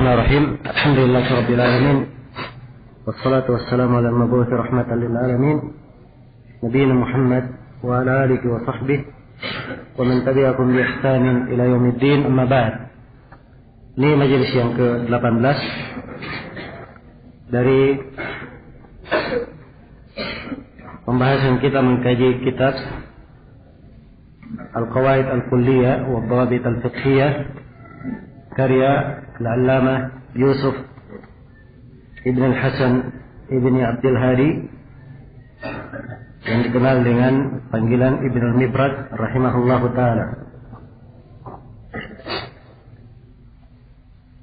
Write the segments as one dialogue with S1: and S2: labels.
S1: Bismillahirrahmanirrahim. Alhamdulillahirabbil alamin. Wassalatu wassalamu ala al-mab'uts rahmatan lil alamin. Nabiyina Muhammad wa ala alihi wa sahbihi wa man tabi'akum bi ihsanin ila yaumiddin. Amma ba'd. Ini majelis yang ke-18 dari pembahasan kita mengkaji kitab Al-Qawaid Al-Kulliyah wa Dhawabit Al-Fiqhiyah karya Al-Allamah Yusuf Ibn Al-Hasan Ibn Abdul Hadi yang dikenal dengan panggilan Ibn Al-Mibrad rahimahullahu ta'ala.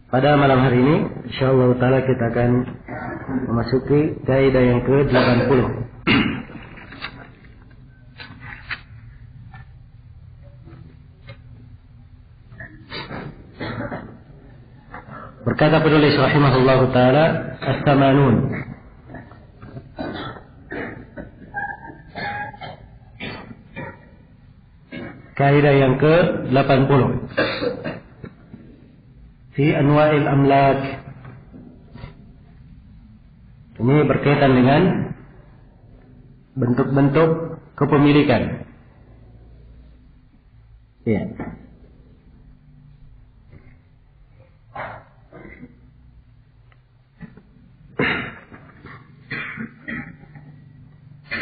S1: Pada malam hari ini insyaallah ta'ala kita akan memasuki kaidah yang ke-80. Berkata penulis rahimahullahu ta'ala, As-Samanun. Kaidah yang ke-80. Fi anwa'il amlak. Ini berkaitan dengan bentuk-bentuk kepemilikan. Ya.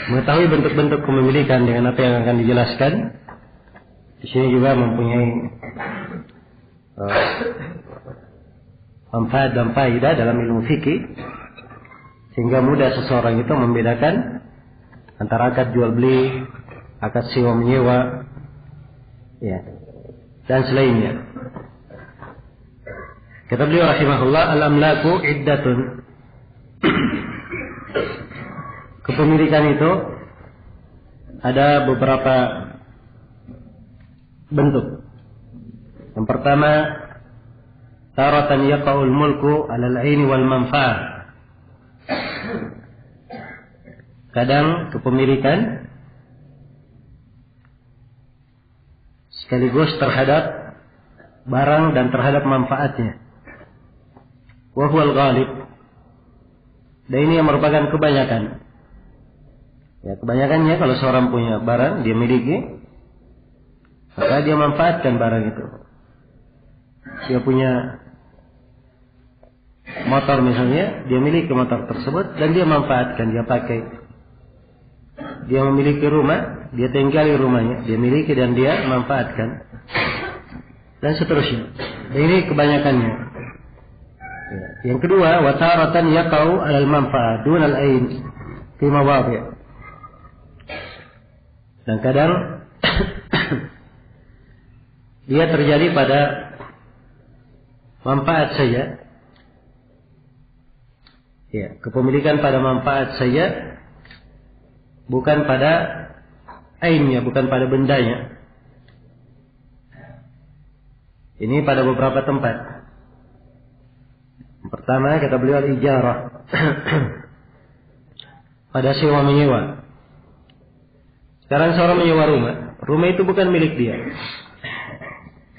S1: Mengetahui bentuk-bentuk kepemilikan dengan apa yang akan dijelaskan. Di sini juga mempunyai manfaat dan faedah dalam ilmu fikih, sehingga mudah seseorang itu membedakan antara akad jual beli, akad sewa menyewa, ya, dan selainnya. Kata beliau rahimahullah, al-amlaku iddatun. Kepemilikan itu ada beberapa bentuk. Yang pertama, taratan yaqa'ul mulku 'alal 'aini wal manfa'ah. Kadang kepemilikan sekaligus terhadap barang dan terhadap manfaatnya. Wa huwal ghalib. Dan ini yang merupakan kebanyakan. Ya, kebanyakannya kalau seorang punya barang dia miliki, maka dia manfaatkan barang itu. Dia punya motor misalnya, dia miliki motor tersebut dan dia manfaatkan, dia pakai. Dia memiliki rumah, dia tinggali rumahnya, dia miliki dan dia manfaatkan, dan seterusnya. Dan ini kebanyakannya. Ya. Yang kedua, wa taratan yaqau 'alal manfa'ah dunal ain fi mawadhi'. Dan kadang dia terjadi pada manfaat saja. Ya, kepemilikan pada manfaat saja, bukan pada ainnya, bukan pada bendanya. Ini pada beberapa tempat. Yang pertama kata beliau al-ijarah. Pada sewa menyewa. Sekarang seorang menyewa rumah. Rumah itu bukan milik dia.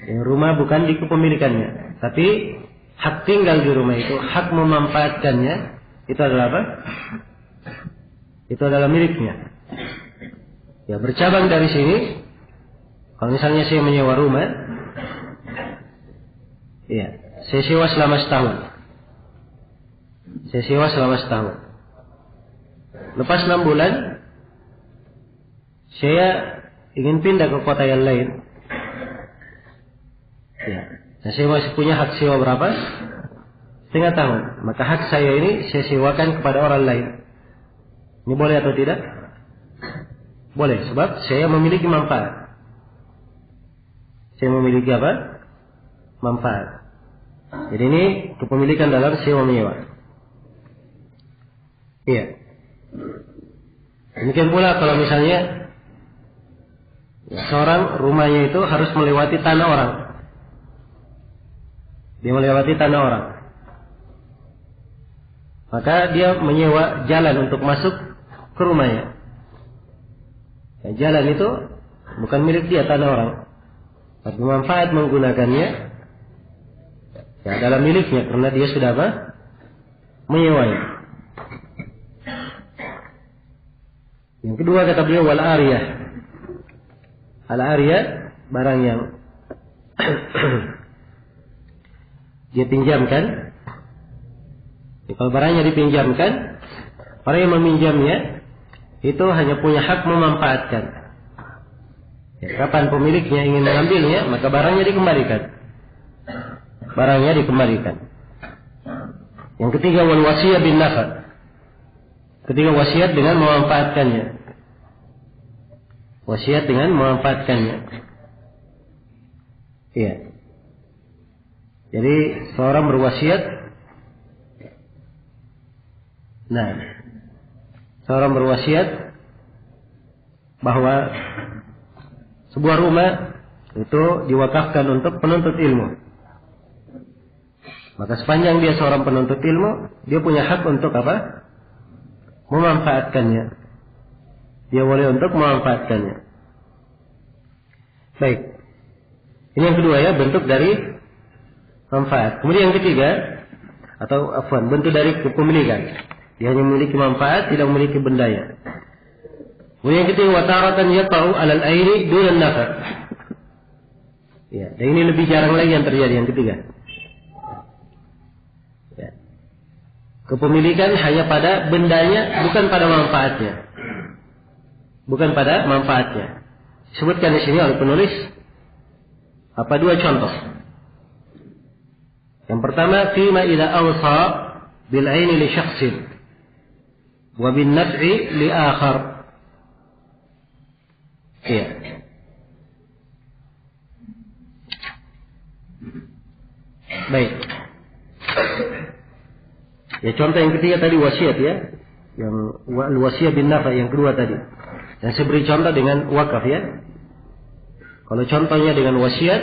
S1: Ya, rumah bukan di kepemilikannya. Tapi hak tinggal di rumah itu, hak memanfaatkannya, itu adalah apa? Itu adalah miliknya. Ya, bercabang dari sini. Kalau misalnya saya menyewa rumah, ya, saya sewa selama setahun. Saya sewa selama setahun. Lepas 6 bulan, saya ingin pindah ke kota yang lain. Ya. Nah, saya masih punya hak sewa berapa? Setengah tahun. Maka hak saya ini saya sewakan kepada orang lain. Ini boleh atau tidak? Boleh, sebab saya memiliki manfaat. Saya memiliki apa? Manfaat. Jadi ini kepemilikan dalam sewa menyewa. Iya. Demikian pula kalau misalnya seorang rumahnya itu harus melewati tanah orang. Dia melewati tanah orang. Maka dia menyewa jalan untuk masuk ke rumahnya. Ya, jalan itu bukan milik dia, tanah orang. Tapi manfaat menggunakannya Ya, dalam miliknya karena dia sudah apa? Menyewanya. Yang kedua kata beliau wal ariyah. Al ariyah barang yang dia pinjamkan. Ya, kalau barangnya dipinjamkan, orang yang meminjamnya itu hanya punya hak memanfaatkan. Ya, kapan pemiliknya ingin mengambilnya, maka barangnya dikembalikan. Barangnya dikembalikan. Yang ketiga wal wasiyah bin nafa. Ketiga wasiat dengan memanfaatkannya. Wasiat dengan memanfaatkannya. Iya. Jadi seorang berwasiat. Nah, seorang berwasiat bahwa sebuah rumah itu diwakafkan untuk penuntut ilmu. Maka sepanjang dia seorang penuntut ilmu, dia punya hak untuk apa? Memanfaatkannya. Dia boleh untuk memanfaatkannya. Baik. Ini yang kedua ya, bentuk dari manfaat. Kemudian yang ketiga, atau bentuk dari kepemilikan. Dia hanya memiliki manfaat, tidak memiliki bendanya. Kemudian yang ketiga, wataratan yaqa'u 'alal aini dunan nafa. Ya, dan ini lebih jarang lagi yang terjadi yang ketiga. Ya. Kepemilikan hanya pada bendanya, bukan pada manfaatnya. Bukan pada manfaatnya. Disebutkan di sini oleh penulis dua contoh. Yang pertama, fima idza awsa bil aini li syakhsin wa bin naf'i li akhar. Iya. Baik. Ya, contoh yang ketiga tadi wasiat ya. Yang wasiat bin nafa yang kedua tadi. Dan saya beri contoh dengan wakaf ya. Kalau contohnya dengan wasiat,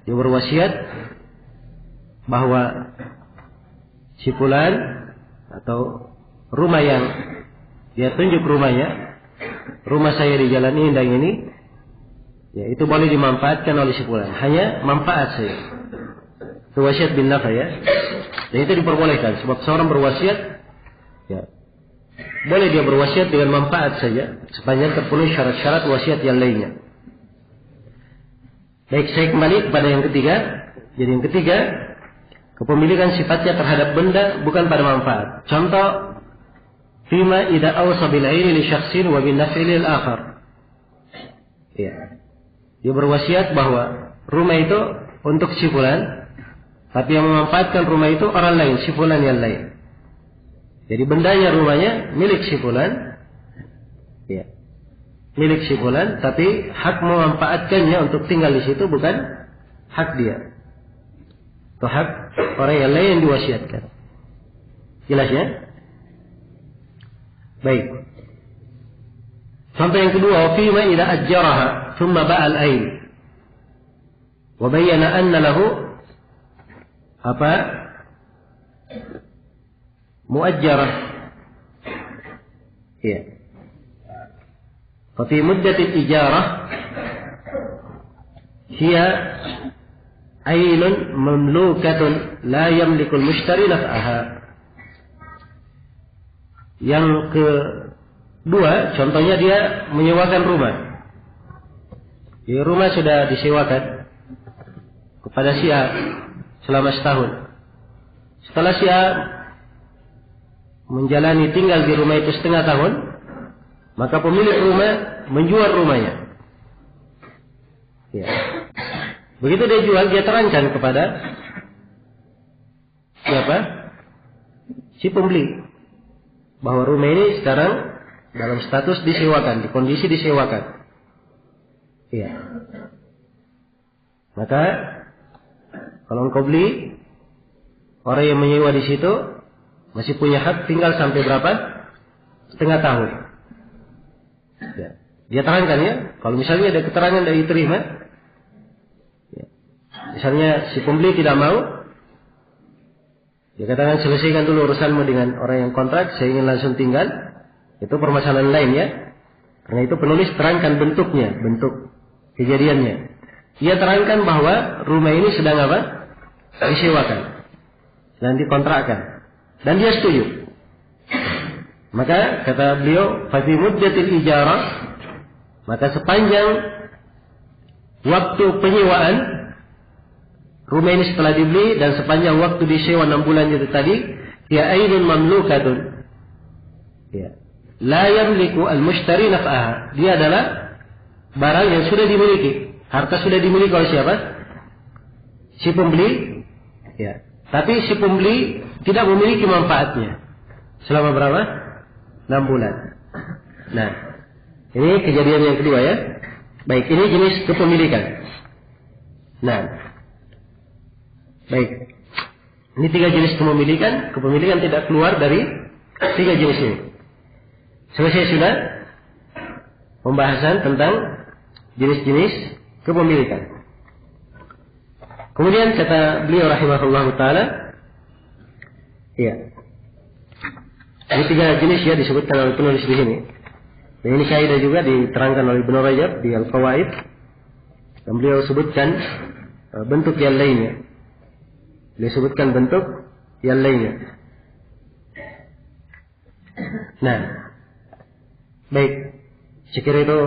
S1: dia berwasiat bahwa si fulan atau rumah yang dia tunjuk rumahnya, rumah saya di jalan ini dan ini, ya itu boleh dimanfaatkan oleh si fulan, hanya manfaat saya. Itu wasiat bin nafa ya. Dan itu diperbolehkan sebab seorang berwasiat ya boleh dia berwasiat dengan manfaat saja sepanjang terpenuhi syarat-syarat wasiat yang lainnya. Baik, saya kembali kepada yang ketiga. Jadi yang ketiga, kepemilikan sifatnya terhadap benda bukan pada manfaat. Contoh, fima idza awsa bil aini li syakhsin wa bin naf'i lil akhar. Ya. Dia berwasiat bahwa rumah itu untuk si fulan, tapi yang memanfaatkan rumah itu orang lain, si fulan yang lain. Jadi bendanya rumahnya milik si fulan. Ya. Milik si fulan, tapi hak memanfaatkannya untuk tinggal di situ bukan hak dia. Itu hak orang yang lain yang diwasiatkan. Jelas ya? Baik. Contoh yang kedua, fima idza ajjaraha thumma ba'al ain. Wa bayyana anna lahu muajjarah. Iya. Fa fi muddati al-ijarah hiya ainun mamlukatun la yamliku al-mushtari naf'aha. Yang kedua, contohnya dia menyewakan rumah. Di rumah sudah disewakan kepada si A selama setahun. Setelah si A menjalani tinggal di rumah itu setengah tahun, maka pemilik rumah menjual rumahnya. Ya. Begitu dia jual, dia terangkan kepada siapa? Si pembeli bahwa rumah ini sekarang dalam status disewakan, di kondisi disewakan. Iya. Maka kalau engkau beli, orang yang menyewa di situ masih punya hak tinggal sampai berapa? Setengah tahun. Ya. Dia terangkan ya, kalau misalnya ada keterangan dari terima, ya. Misalnya si pembeli tidak mau, dia katakan selesaikan dulu urusanmu dengan orang yang kontrak, saya ingin langsung tinggal. Itu permasalahan lain ya. Karena itu penulis terangkan bentuknya, bentuk kejadiannya. Dia terangkan bahwa rumah ini sedang apa? disewakan dan dikontrakkan, dan dia setuju. Maka kata beliau, fa fi muddatil ijarah, maka sepanjang waktu penyewaan rumah ini setelah dibeli dan sepanjang waktu disewa 6 bulan itu tadi, ya ainun mamlukatun, ya la yamliku al-mushtari naf'aha, dia adalah barang yang sudah dimiliki, harta sudah dimiliki oleh siapa? Si pembeli, ya. Tapi si pembeli tidak memiliki manfaatnya selama berapa? 6 bulan. Nah, ini kejadian yang kedua ya. Baik, ini jenis kepemilikan. Nah, baik. Ini 3 jenis kepemilikan. Kepemilikan tidak keluar dari 3 jenis ini. Selesai sudah pembahasan tentang jenis-jenis kepemilikan. Kemudian kata beliau rahimahullah ta'ala, ya, ini 3 jenis ya disebutkan oleh penulis di sini. Dan ini kaidah juga diterangkan oleh Ibnu Rajab di Al-Fawaid. Dan beliau sebutkan bentuk yang lainnya. Beliau sebutkan bentuk yang lainnya. Nah, baik. Sekiranya itu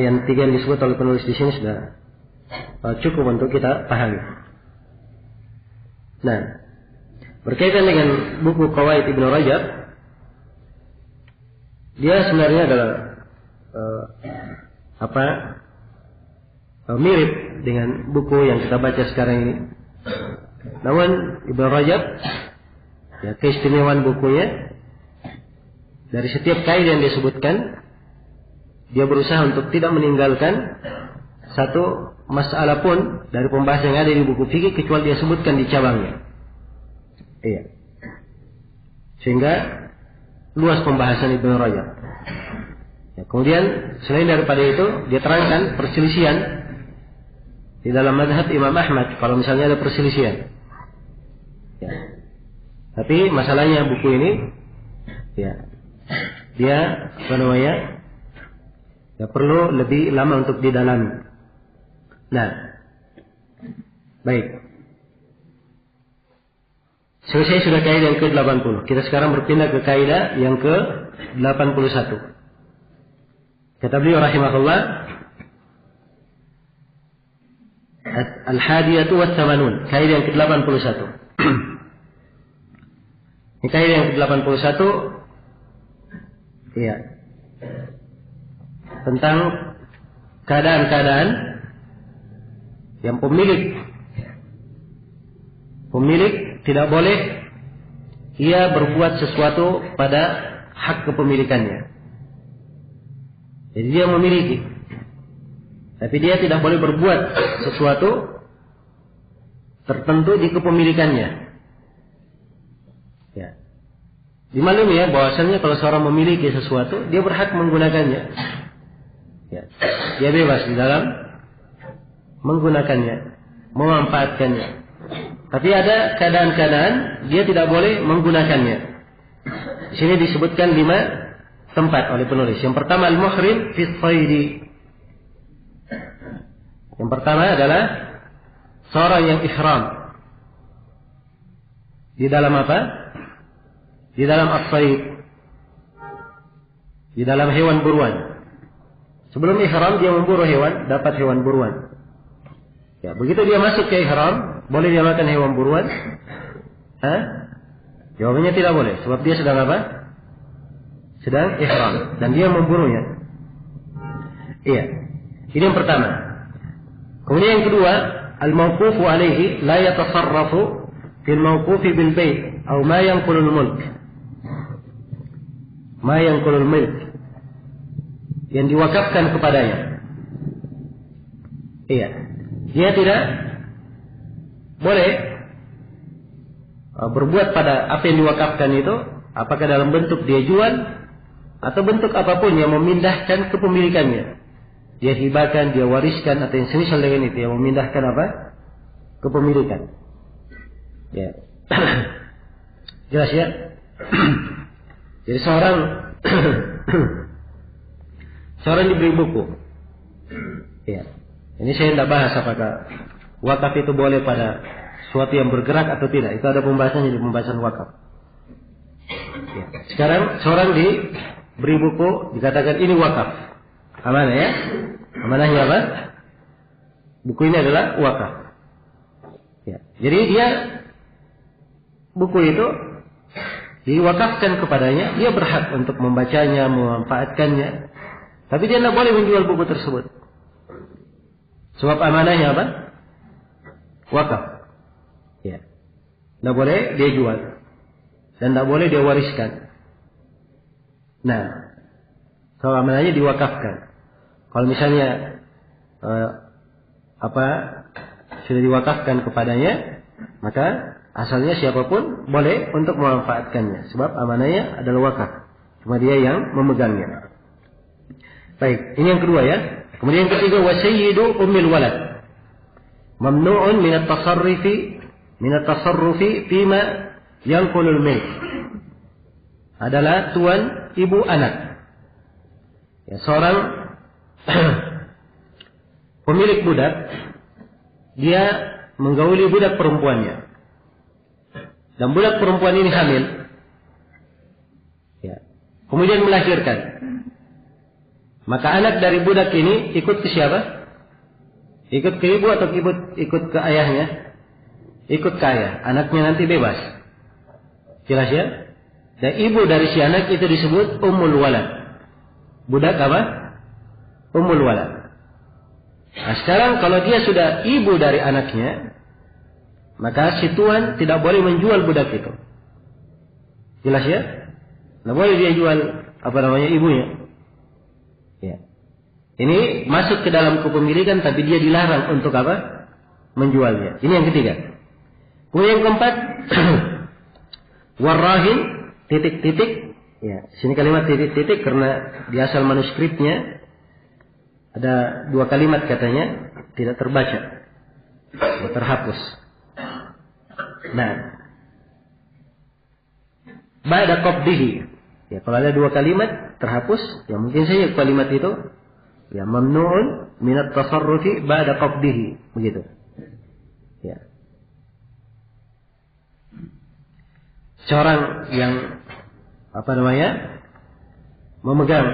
S1: yang 3 yang disebut oleh penulis di sini sudah cukup untuk kita pahami. Nah, berkaitan dengan buku Qawaid Ibnu Rajab, dia sebenarnya adalah mirip dengan buku yang kita baca sekarang ini. Namun Ibnu Rajab, ya, keistimewaan bukunya, dari setiap kaidah yang disebutkan, dia berusaha untuk tidak meninggalkan satu masalah pun dari pembahasan yang ada di buku fikih kecuali dia sebutkan di cabangnya. Iya. Sehingga luas pembahasan Ibnu Rajab. Ya, kemudian selain daripada itu, dia terangkan perselisihan di dalam mazhab Imam Ahmad kalau misalnya ada perselisihan. Ya. Tapi masalahnya buku ini, ya, dia ya perlu lebih lama untuk didalami. Nah, baik. Selesai sudah kaidah yang ke-80. Kita sekarang berpindah ke kaidah yang ke-81. Kata beliau rahimahullah, Al-Hadiyatu was-Samanun, kaidah yang ke-81. Ini kaidah yang ke-81, iya, tentang keadaan-keadaan yang pemilik tidak boleh ia berbuat sesuatu pada hak kepemilikannya. Jadi dia memiliki, tapi dia tidak boleh berbuat sesuatu tertentu di kepemilikannya. Ya, dimaklumi ya bahwasanya kalau seorang memiliki sesuatu, dia berhak menggunakannya. Ya, dia bebas di dalam menggunakannya, memanfaatkannya. Tapi ada keadaan-keadaan dia tidak boleh menggunakannya. Di sini disebutkan 5 tempat oleh penulis. Yang pertama al-muhrim fi shaidi. Yang pertama adalah seorang yang ihram. Di dalam apa? Di dalam as-shaid. Di dalam hewan buruan. Sebelum ihram dia memburu hewan, dapat hewan buruan. Ya, begitu dia masuk ke ihram, boleh dia makan hewan buruan? Jawabannya tidak boleh, sebab dia sedang apa? Sedang ihram, dan dia memburunya. Iya, ini yang pertama. Kemudian yang kedua, al-mawqufu alaihi la yatasarrafu fil mawqufi bil bait, atau ma yanqulul mulk. Ma yanqulul mulk, yang diwakafkan kepadanya. Iya. Dia tidak boleh berbuat pada apa yang diwakafkan itu, apakah dalam bentuk dia jual atau bentuk apapun yang memindahkan kepemilikannya. Dia hibahkan, dia wariskan, atau yang semisal dengan itu yang memindahkan apa? Kepemilikan. Ya. Jelas ya? Jadi seorang diberi buku. Ya. Ini saya tidak bahas apakah wakaf itu boleh pada Sesuatu yang bergerak atau tidak. Itu ada pembahasannya di pembahasan wakaf. Ya. Sekarang seorang diberi buku, dikatakan ini wakaf. Amanah ya? Amanahnya apa? Buku ini adalah wakaf. Ya. Jadi dia buku itu diwakafkan kepadanya, dia berhak untuk membacanya, memanfaatkannya. Tapi dia tidak boleh menjual buku tersebut. Sebab amanahnya apa? Wakaf. Ya. Tidak boleh dia jual. Dan tidak boleh dia wariskan. Nah, kalau amanahnya diwakafkan. Kalau misalnya sudah diwakafkan kepadanya, maka asalnya siapapun boleh untuk memanfaatkannya. Sebab amanahnya adalah wakaf. Cuma dia yang memegangnya. Baik, ini yang kedua ya. Kemudian yang ketiga, wasayyidu ummil walad. Mamnu'un min at-tasarrufi fima yanqulul milk. Adalah tuan ibu anak. Ya, seorang pemilik budak, dia menggauli budak perempuannya. Dan budak perempuan ini hamil. Ya. Kemudian melahirkan. Maka anak dari budak ini ikut ke siapa? Ikut ke ibu atau ikut ke ayahnya? Ikut ke ayah. Anaknya nanti bebas. Jelas ya? Dan ibu dari si anak itu disebut ummul walad. Budak apa? Ummul walad. Nah, sekarang kalau dia sudah ibu dari anaknya, maka si tuan tidak boleh menjual budak itu. Jelas ya? Tidak boleh dia jual ibunya. Ya. Ini masuk ke dalam kepemilikan, tapi dia dilarang untuk apa? Menjualnya. Ini yang ketiga. Kemudian yang keempat, warrahin titik-titik. Ya, sini kalimat titik-titik karena di asal manuskripnya ada dua kalimat katanya tidak terbaca, terhapus. Nah, ba'da qabdihi. Ya, kalau ada dua kalimat terhapus, ya mungkin saja kalimat itu ya mamnu'un min at-tasarrufi ba'da qabdihi, begitu. Ya. Seorang yang memegang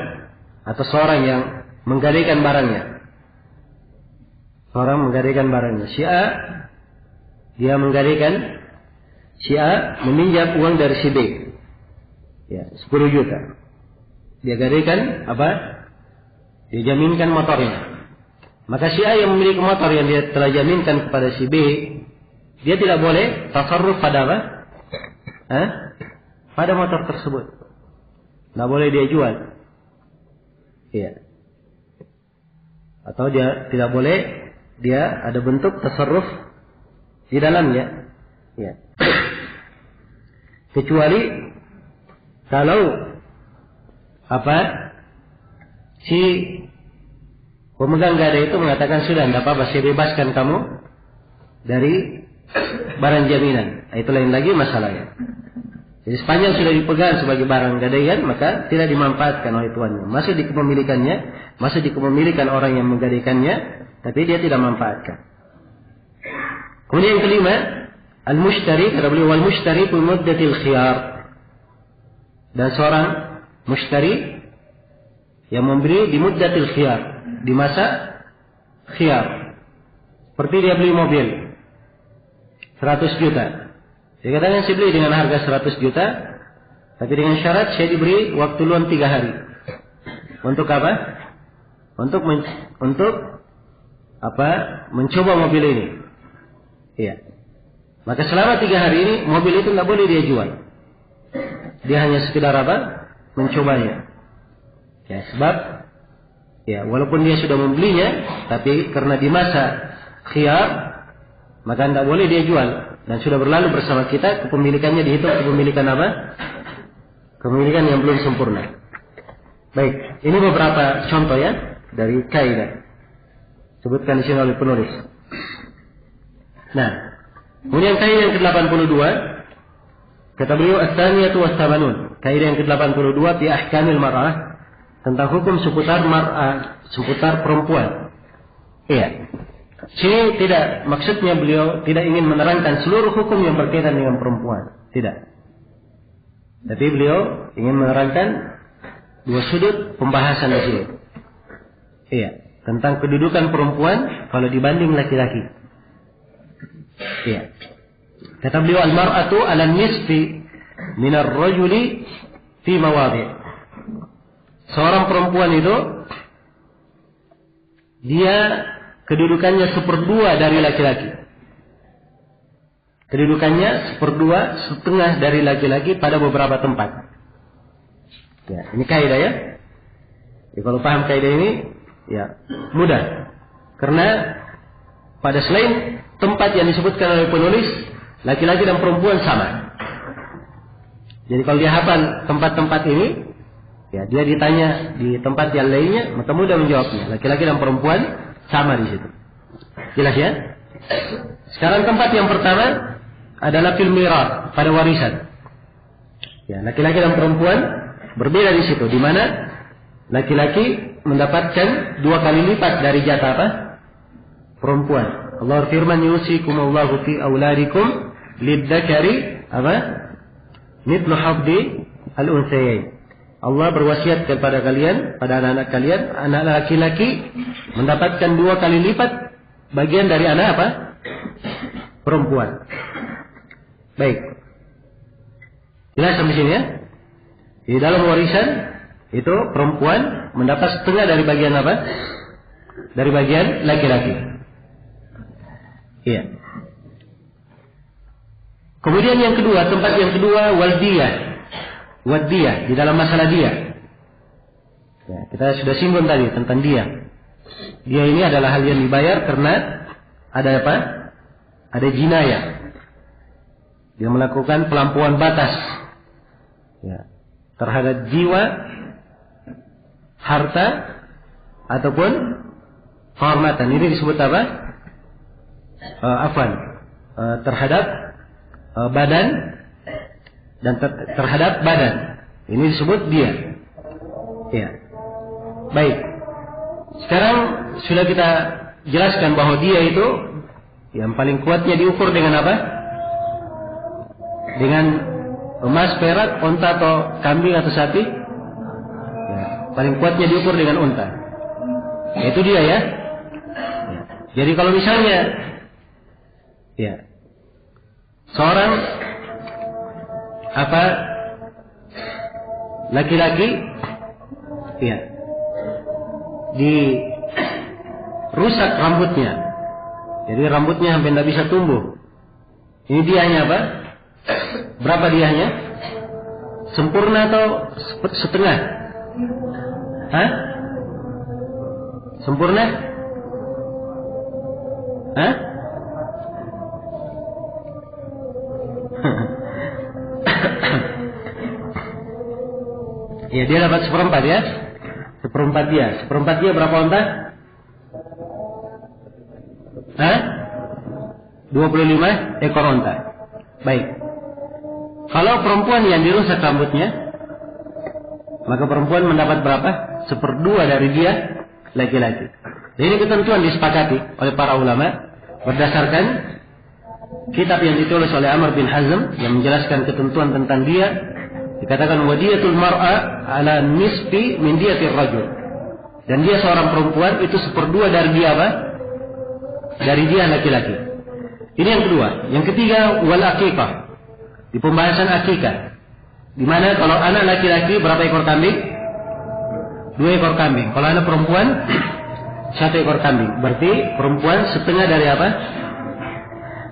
S1: atau seorang yang menggadaikan barangnya. Seorang menggadaikan barangnya. Si A, dia menggadaikan, si A meminjam uang dari si B. Ya, 10 juta. Dia gadaikan apa? Dia jaminkan motornya. Maka si A yang memiliki motor yang dia telah jaminkan kepada si B, dia tidak boleh tasarruf pada apa? Pada motor tersebut. Tidak boleh dia jual. Iya. Atau dia tidak boleh dia ada bentuk tasarruf di dalamnya. Ya. Kecuali kalau si pemegang gada itu mengatakan sudah tidak apa-apa, saya bebaskan kamu dari barang jaminan. Itu lain lagi masalahnya. Jadi sepanjang sudah dipegang sebagai barang gadaian, maka tidak dimanfaatkan oleh tuannya. Masih di kepemilikannya, masih di kepemilikan orang yang menggadaikannya, tapi dia tidak manfaatkan. Kemudian yang kelima, al-mushtari, kata beliau, wal-mushtari fi muddatil khiyar. Dan seorang mushtari yang memberi di muddatil khiyar, di masa khiyar. Seperti dia beli mobil 100 juta. Dia katakan saya beli dengan harga 100 juta, tapi dengan syarat saya diberi waktu luang 3 hari. Untuk apa? Untuk mencoba mobil ini. Iya. Maka selama 3 hari ini mobil itu tidak boleh dia jual. Dia hanya sekedar mencobanya. Ya, sebab ya walaupun dia sudah membelinya, tapi karena di masa khiyar, maka tidak boleh dia jual. Dan sudah berlalu bersama kita, kepemilikannya dihitung kepemilikan apa? Kepemilikan yang belum sempurna. Baik, ini beberapa contoh ya dari kaidah. Sebutkan di sini oleh penulis. Nah, kemudian kaidah yang ke-82, kata beliau as-saniyatu was-samanun. Kaidah yang ke-82 fi ahkamil mar'ah, tentang hukum seputar mar'ah, seputar perempuan. Iya. C tidak, maksudnya beliau tidak ingin menerangkan seluruh hukum yang berkaitan dengan perempuan, tidak. Tapi beliau ingin menerangkan dua sudut pembahasan di sini. Iya, tentang kedudukan perempuan kalau dibanding laki-laki. Iya. Kata beliau, al-mar'atu 'ala nisfi min ar-rajuli fi mawadhi'. Seorang perempuan itu dia kedudukannya 1/2 dari laki-laki. Kedudukannya 1/2 dari laki-laki pada beberapa tempat. Ya, ini kaidah ya. Ya, kalau paham kaidah ini, ya mudah. Karena pada selain tempat yang disebutkan oleh penulis, laki-laki dan perempuan sama. Jadi kalau dia hafal tempat-tempat ini, ya dia ditanya di tempat yang lainnya, maka mudah menjawabnya. Laki-laki dan perempuan sama di situ. Jelas ya? Sekarang tempat yang pertama adalah fil miras, pada warisan. Ya, laki-laki dan perempuan berbeda di situ, di mana laki-laki mendapatkan 2 kali lipat dari jatah apa? Perempuan. Allah firman, yusikumullahu fi auladikum lidzakari apa? Mithlu haddi al-unthayain. Allah berwasiat kepada kalian, pada anak-anak kalian, anak laki-laki mendapatkan 2 kali lipat bagian dari anak apa? Perempuan. Baik. Jelas sampai sini ya? Di dalam warisan itu perempuan mendapat setengah dari bagian apa? Dari bagian laki-laki. Iya. Kemudian yang kedua, tempat yang kedua, waldiyah. Wadiyah, di dalam masalah dia. Ya, kita sudah singgung tadi tentang dia. Dia ini adalah hal yang dibayar karena ada apa? Ada jinayah. Dia melakukan pelampauan batas, ya, terhadap jiwa, harta, ataupun kehormatan. Ini disebut apa? Terhadap badan dan terhadap badan. Ini disebut dia. Ya. Baik. Sekarang sudah kita jelaskan bahwa dia itu yang paling kuatnya diukur dengan apa? Dengan emas, perak, unta atau kambing atau sapi. Ya. Paling kuatnya diukur dengan unta. Itu dia ya. Jadi kalau misalnya ya, seorang apa laki-laki ya dirusak rambutnya, jadi rambutnya hampir tidak bisa tumbuh. Ini dianya apa? Berapa dianya? Sempurna atau setengah? Hah? Sempurna? Hah? Ya, dia dapat 1/4 ya. 1/4 dia. 1/4 dia berapa unta? Hah? 25 ekor unta. Baik. Kalau perempuan yang dirusak rambutnya, maka perempuan mendapat berapa? 1/2 dari dia laki-laki. Ini ketentuan disepakati oleh para ulama berdasarkan kitab yang ditulis oleh Amr bin Hazm yang menjelaskan ketentuan tentang dia. Dikatakan wadiyatul mar'a ala nisfi min diyatir rajul. Dan dia seorang perempuan itu 1/2 dari dia apa? Dari dia laki-laki. Ini yang kedua. Yang ketiga wal aqiqah. Di pembahasan akikah. Di mana kalau anak laki-laki berapa ekor kambing? 2 ekor kambing. Kalau anak perempuan 1 ekor kambing. Berarti perempuan setengah dari apa?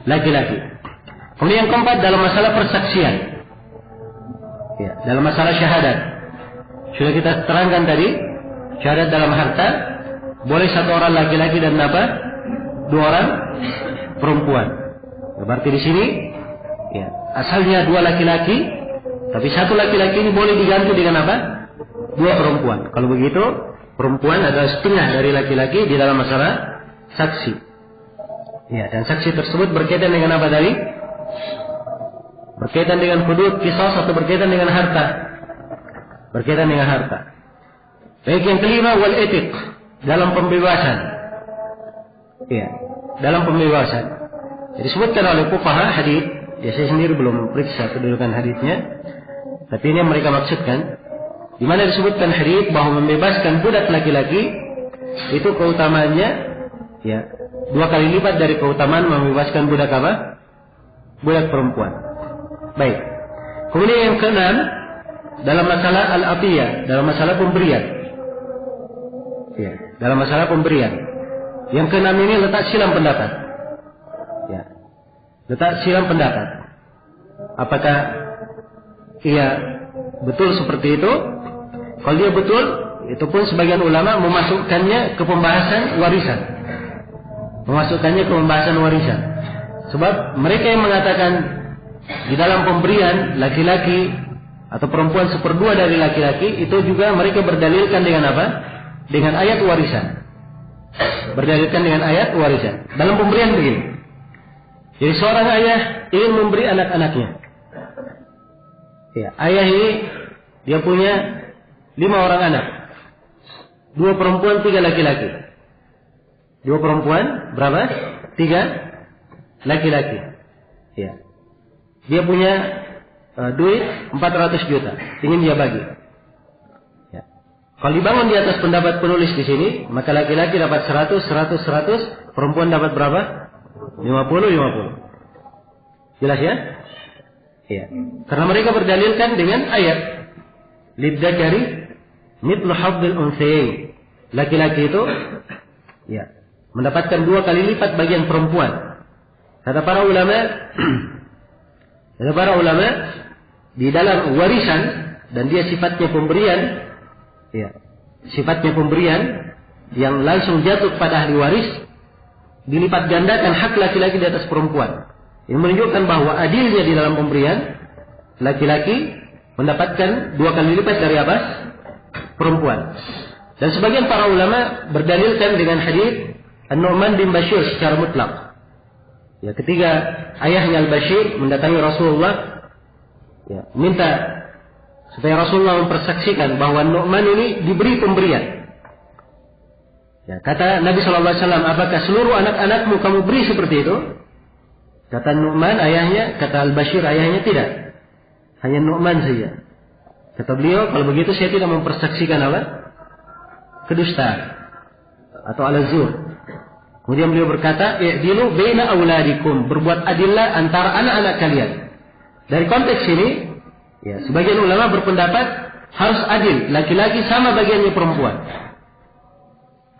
S1: Laki-laki. Kemudian yang keempat dalam masalah persaksian. Ya, dalam masalah syahadat. Sudah kita terangkan tadi, syahadat dalam harta boleh 1 orang laki-laki dan apa? 2 orang perempuan. Berarti di sini ya, asalnya 2 laki-laki, tapi 1 laki-laki ini boleh diganti dengan apa? 2 perempuan. Kalau begitu, perempuan adalah setengah dari laki-laki di dalam masalah saksi. Ya, dan saksi tersebut berkaitan dengan apa tadi? Berkaitan dengan hudud, qisas atau berkaitan dengan harta? Berkaitan dengan harta. Baik, yang kelima wal itiq, dalam pembebasan. Ya. dalam pembebasan. Disebutkan oleh fuqaha hadits, ya saya sendiri belum periksa kedudukan haditsnya, tapi ini yang mereka maksudkan, di mana disebutkan hadits bahwa membebaskan budak laki-laki itu keutamaannya ya 2 kali lipat dari keutamaan membebaskan budak apa? Budak perempuan. Baik. Kemudian yang keenam, dalam masalah al-atiyah, dalam masalah pemberian. Ya, dalam masalah pemberian. Yang keenam ini letak silang pendapat. Ya. Letak silang pendapat. Apakah ia betul seperti itu? Kalau dia betul, itu pun sebagian ulama memasukkannya ke pembahasan warisan. Memasukkannya ke pembahasan warisan. Sebab mereka yang mengatakan di dalam pemberian laki-laki atau perempuan 1/2 dari laki-laki, itu juga mereka berdalilkan dengan apa? Dengan ayat warisan. Berdalilkan dengan ayat warisan. Dalam pemberian begini. Jadi seorang ayah ingin memberi anak-anaknya. Ya, ayah ini dia punya 5 orang anak. 2 perempuan, 3 laki-laki. 2 perempuan, berapa? 3 laki-laki. Ya. Dia punya duit 400 juta. Ingin dia bagi. Ya. Kalau dibangun di atas pendapat penulis di sini, maka laki-laki dapat 100, 100, 100. Perempuan dapat berapa? 50, 50. Jelas ya? Ya. Karena mereka berdalilkan dengan ayat lidzakari mithlu hadzil unthayain. Laki-laki itu ya mendapatkan 2 kali lipat bagian perempuan. Kata para ulama di dalam warisan, dan dia sifatnya pemberian, ya, sifatnya pemberian yang langsung jatuh pada ahli waris, dilipat gandakan hak laki-laki di atas perempuan. Ini menunjukkan bahwa adilnya di dalam pemberian, laki-laki mendapatkan 2 kali lipat dari apa? Perempuan. Dan sebagian para ulama berdalilkan dengan hadis An-Nu'man bin Bashir secara mutlak. Ya, ketika ayahnya Al-Bashir mendatangi Rasulullah, ya, minta supaya Rasulullah mempersaksikan bahwa Nu'man ini diberi pemberian. Ya, kata Nabi SAW, apakah seluruh anak-anakmu kamu beri seperti itu? Kata Nu'man ayahnya, kata Al-Bashir ayahnya, tidak. Hanya Nu'man saja. Kata beliau, kalau begitu saya tidak mempersaksikan apa? Kedustaan atau al-zur. Kemudian beliau berkata, i'dilu baina auladikum, berbuat adillah antara anak-anak kalian. Dari konteks ini, ya, sebagian ulama berpendapat harus adil, laki-laki sama bagiannya perempuan.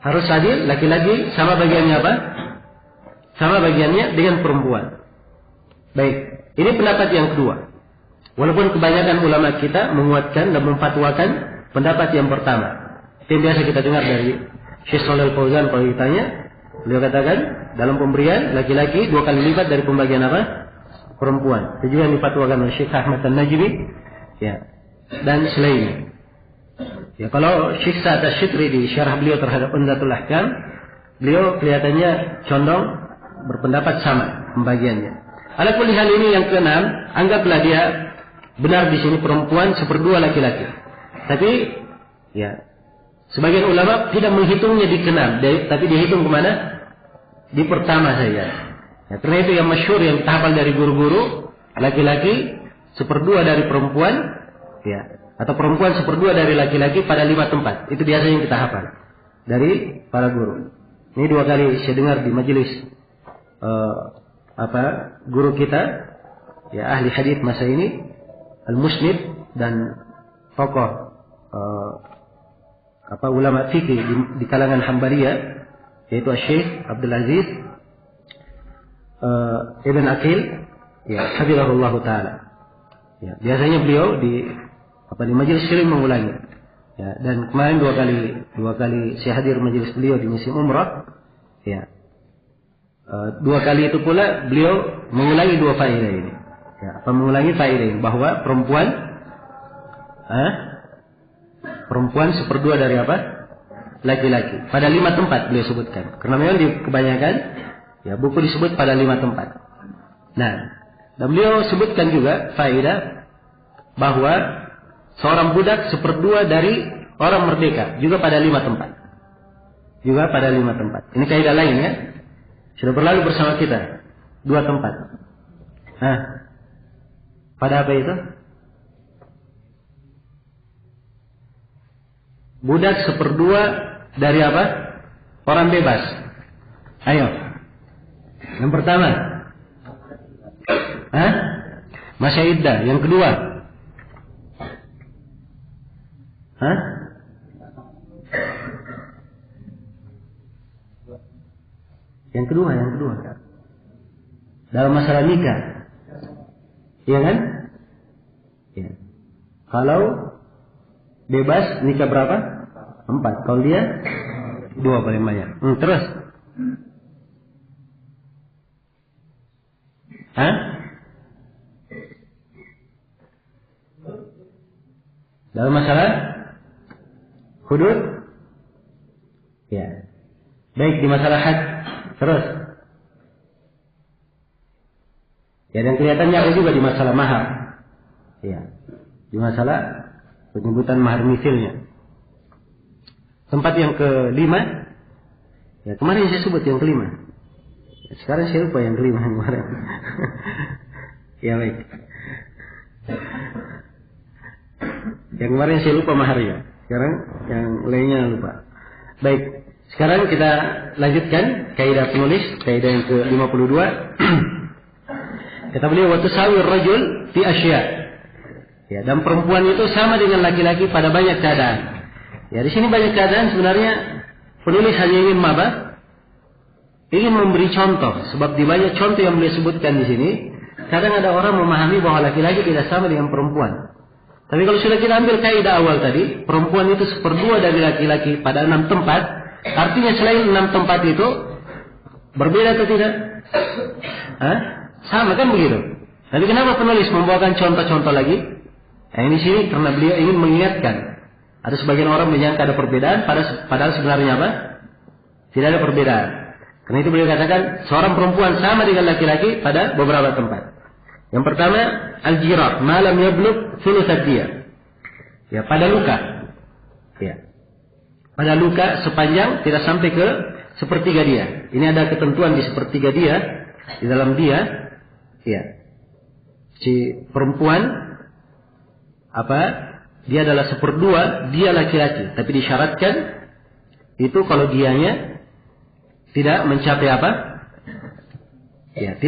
S1: Harus adil, laki-laki sama bagiannya apa? Sama bagiannya dengan perempuan. Baik, ini pendapat yang kedua. Walaupun kebanyakan ulama kita menguatkan dan memfatwakan pendapat yang pertama. Itu yang biasa kita dengar dari Syekh Shalal Fauzan kalau ditanya, beliau katakan dalam pemberian laki-laki 2 kali lipat dari pembagian apa? Perempuan. Itu juga yang difatwakan oleh Syekh Ahmad An-Najmi, ya, dan selainnya. Ya, kalau Syekh Sa'ad Asy-Syitri di syarah beliau terhadap Umdatul Ahkam, beliau kelihatannya condong berpendapat sama pembagiannya. Ala kulli hal ini yang keenam, anggaplah dia benar di sini perempuan 1/2 laki-laki. Tapi ya, sebagian ulama tidak menghitungnya di keenam, tapi dihitung kemana? Di pertama saja. Ya, karena itu yang masyhur yang kita hafal dari guru-guru, laki-laki 1/2 dari perempuan, ya, atau perempuan 1/2 dari laki-laki pada 5 tempat. Itu biasanya yang kita hafal dari para guru. Ini 2 kali saya dengar di majelis guru kita, ya, ahli hadis masa ini, Al-Musnid, dan tokoh ulama fikih di kalangan Hambaliyah, yaitu Syekh Abdul Aziz Ibn Aqil, ya, hafizahullah taala. Ya, biasanya beliau di majelis sering mengulangi. Ya, dan kemarin 2 kali saya hadir majelis beliau di musim umrah. Ya. 2 kali itu pula beliau mengulangi 2 faedah ini. Ya, mengulangi faedah ini bahwa perempuan 1/2 dari apa? Laki-laki. Pada 5 tempat beliau sebutkan. Karena memang di kebanyakan ya buku disebut pada 5 tempat. Nah, dan beliau sebutkan juga faedah bahwa seorang budak 1/2 dari orang merdeka juga pada 5 tempat. Juga pada 5 tempat. Ini kaidah lain ya. Sudah berlalu bersama kita 2 tempat. Nah, pada apa itu? Budak 1/2 dari apa? Orang bebas. Ayo. Yang pertama. Masa iddah. Yang kedua. Yang kedua. Dalam masalah nikah. Iya kan? Ya. Kalau bebas nikah berapa? 4. Kalau dia 2 paling banyak. Terus. Dalam masalah hudud? Ya. Baik, di masalah had. Terus. Ya, dan kelihatannya ada juga di masalah mahar. Ya. Di masalah penyebutan mahar misilnya. Tempat yang kelima. Ya, kemarin saya sebut yang kelima. Ya, sekarang saya lupa yang kelima yang kemarin. Ya, baik. Yang kemarin saya lupa maharnya. Sekarang yang lainnya lupa. Baik. Sekarang kita lanjutkan kaidah penulis, kaidah yang ke-52. Kata beliau, wa tusawi ar-rajul fi asya'. Ya, dan perempuan itu sama dengan laki-laki pada banyak keadaan. Ya, di sini banyak keadaan sebenarnya penulis hanya ingin ingin memberi contoh, sebab di banyak contoh yang beliau sebutkan di sini, kadang ada orang memahami bahwa laki-laki tidak sama dengan perempuan. Tapi kalau sudah kita ambil kaidah awal tadi, perempuan itu 1/2 dari laki-laki pada 6 tempat, artinya selain 6 tempat itu berbeda atau tidak? Sama kan begitu? Tapi kenapa penulis membawakan contoh-contoh lagi? Nah, ini sini karena beliau ingin mengingatkan. Ada sebagian orang menyangka ada perbedaan, padahal sebenarnya apa? Tidak ada perbedaan. Karena itu beliau katakan seorang perempuan sama dengan laki-laki pada beberapa tempat. Yang pertama, al-jirah, ma lam yablugh thulutsad diyah. Ya, pada luka. Ya. Pada luka sepanjang tidak sampai ke 1/3 dia. Ini ada ketentuan di 1/3 dia, di dalam dia. Ya. Si perempuan dia adalah 1/2 dia laki-laki, tapi disyaratkan itu kalau dianya tidak mencapai apa? Ya,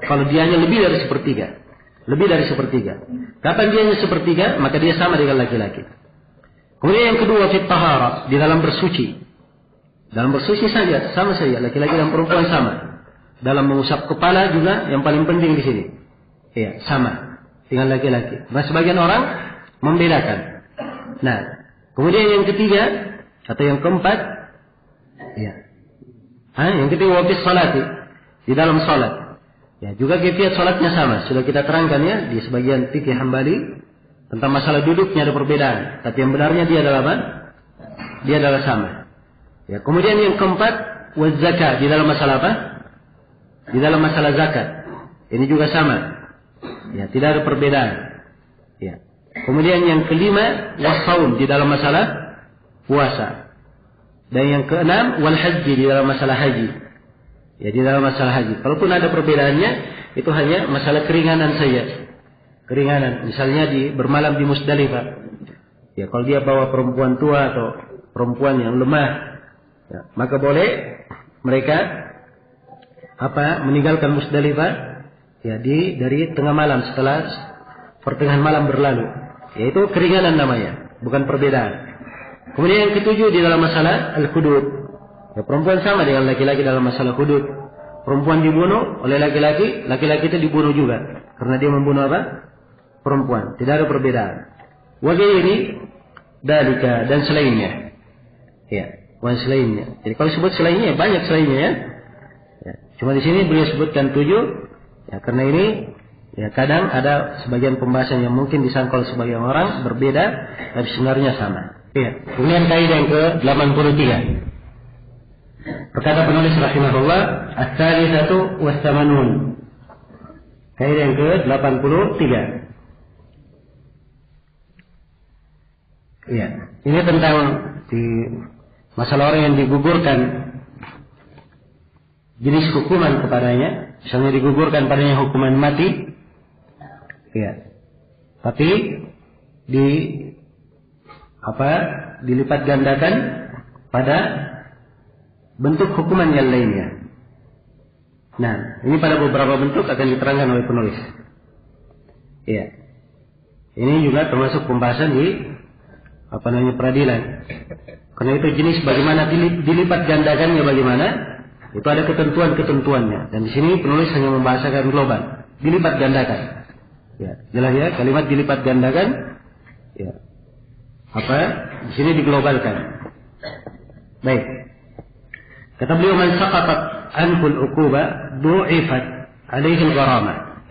S1: kalau dianya lebih dari 1/3. Lebih dari 1/3. Kapan dianya 1/3, maka dia sama dengan laki-laki. Kemudian yang kedua, fit taharah, di dalam bersuci. Dalam bersuci saja, sama saja, laki-laki dan perempuan sama. Dalam mengusap kepala juga yang paling penting di sini. Ya, sama dengan laki-laki. Nah, sebagian orang membedakan. Nah, kemudian yang ketiga atau yang keempat, ya. Yang ketiga wafis salati, di dalam salat. Ya, juga kaifiat salatnya sama. Sudah kita terangkan ya di sebagian fikih Hambali tentang masalah duduknya ada perbedaan. Tapi yang benarnya dia adalah apa? Dia adalah sama. Ya, kemudian yang keempat waz zakat, di dalam masalah apa? Di dalam masalah zakat. Ini juga sama. Ya, tidak ada perbedaan. Ya. Kemudian yang kelima wasaum, di dalam masalah puasa. Dan yang keenam wal haji, di dalam masalah haji. Ya, di dalam masalah haji. Kalaupun ada perbedaannya, itu hanya masalah keringanan saja. Keringanan, misalnya bermalam di Musdalifah. Ya, kalau dia bawa perempuan tua atau perempuan yang lemah, ya, maka boleh mereka meninggalkan Musdalifah ya dari tengah malam setelah pertengahan malam berlalu. Yaitu keringanan namanya, bukan perbedaan. Kemudian yang ketujuh di dalam masalah al-hudud. Ya, perempuan sama dengan laki-laki dalam masalah hudud. Perempuan dibunuh oleh laki-laki, laki-laki itu dibunuh juga karena dia membunuh perempuan. Tidak ada perbedaan. Wa ghairi dalika, dan selainnya. Ya, dan selainnya. Jadi kalau sebut selainnya banyak selainnya ya. Ya, cuma di sini beliau sebutkan 7. Ya, karena ini ya kadang ada sebagian pembahasan yang mungkin disangkal sebagian orang berbeda, tapi sebenarnya sama. Ya. Kemudian kaidah yang ke-83. Berkata penulis rahimahullah, as-salisatu was-samanun. Kaidah yang ke-83. Ya, ini tentang di masalah orang yang digugurkan jenis hukuman kepadanya, misalnya digugurkan padanya hukuman mati, ya, tapi dilipat gandakan pada bentuk hukuman yang lainnya. Nah, ini pada beberapa bentuk akan diterangkan oleh penulis. Ya, ini juga termasuk pembahasan di peradilan. Karena itu jenis bagaimana dilipat gandakannya bagaimana, itu ada ketentuan-ketentuannya. Dan di sini penulis hanya membahasakan global, dilipat gandakan. Ya, jelas ya, kalimat dilipat gandakan. Ya, di sini diglobalkan. Baik. Kata beliau, man saqatat anhu al-uqubah du'ifat alaihi al-gharamah.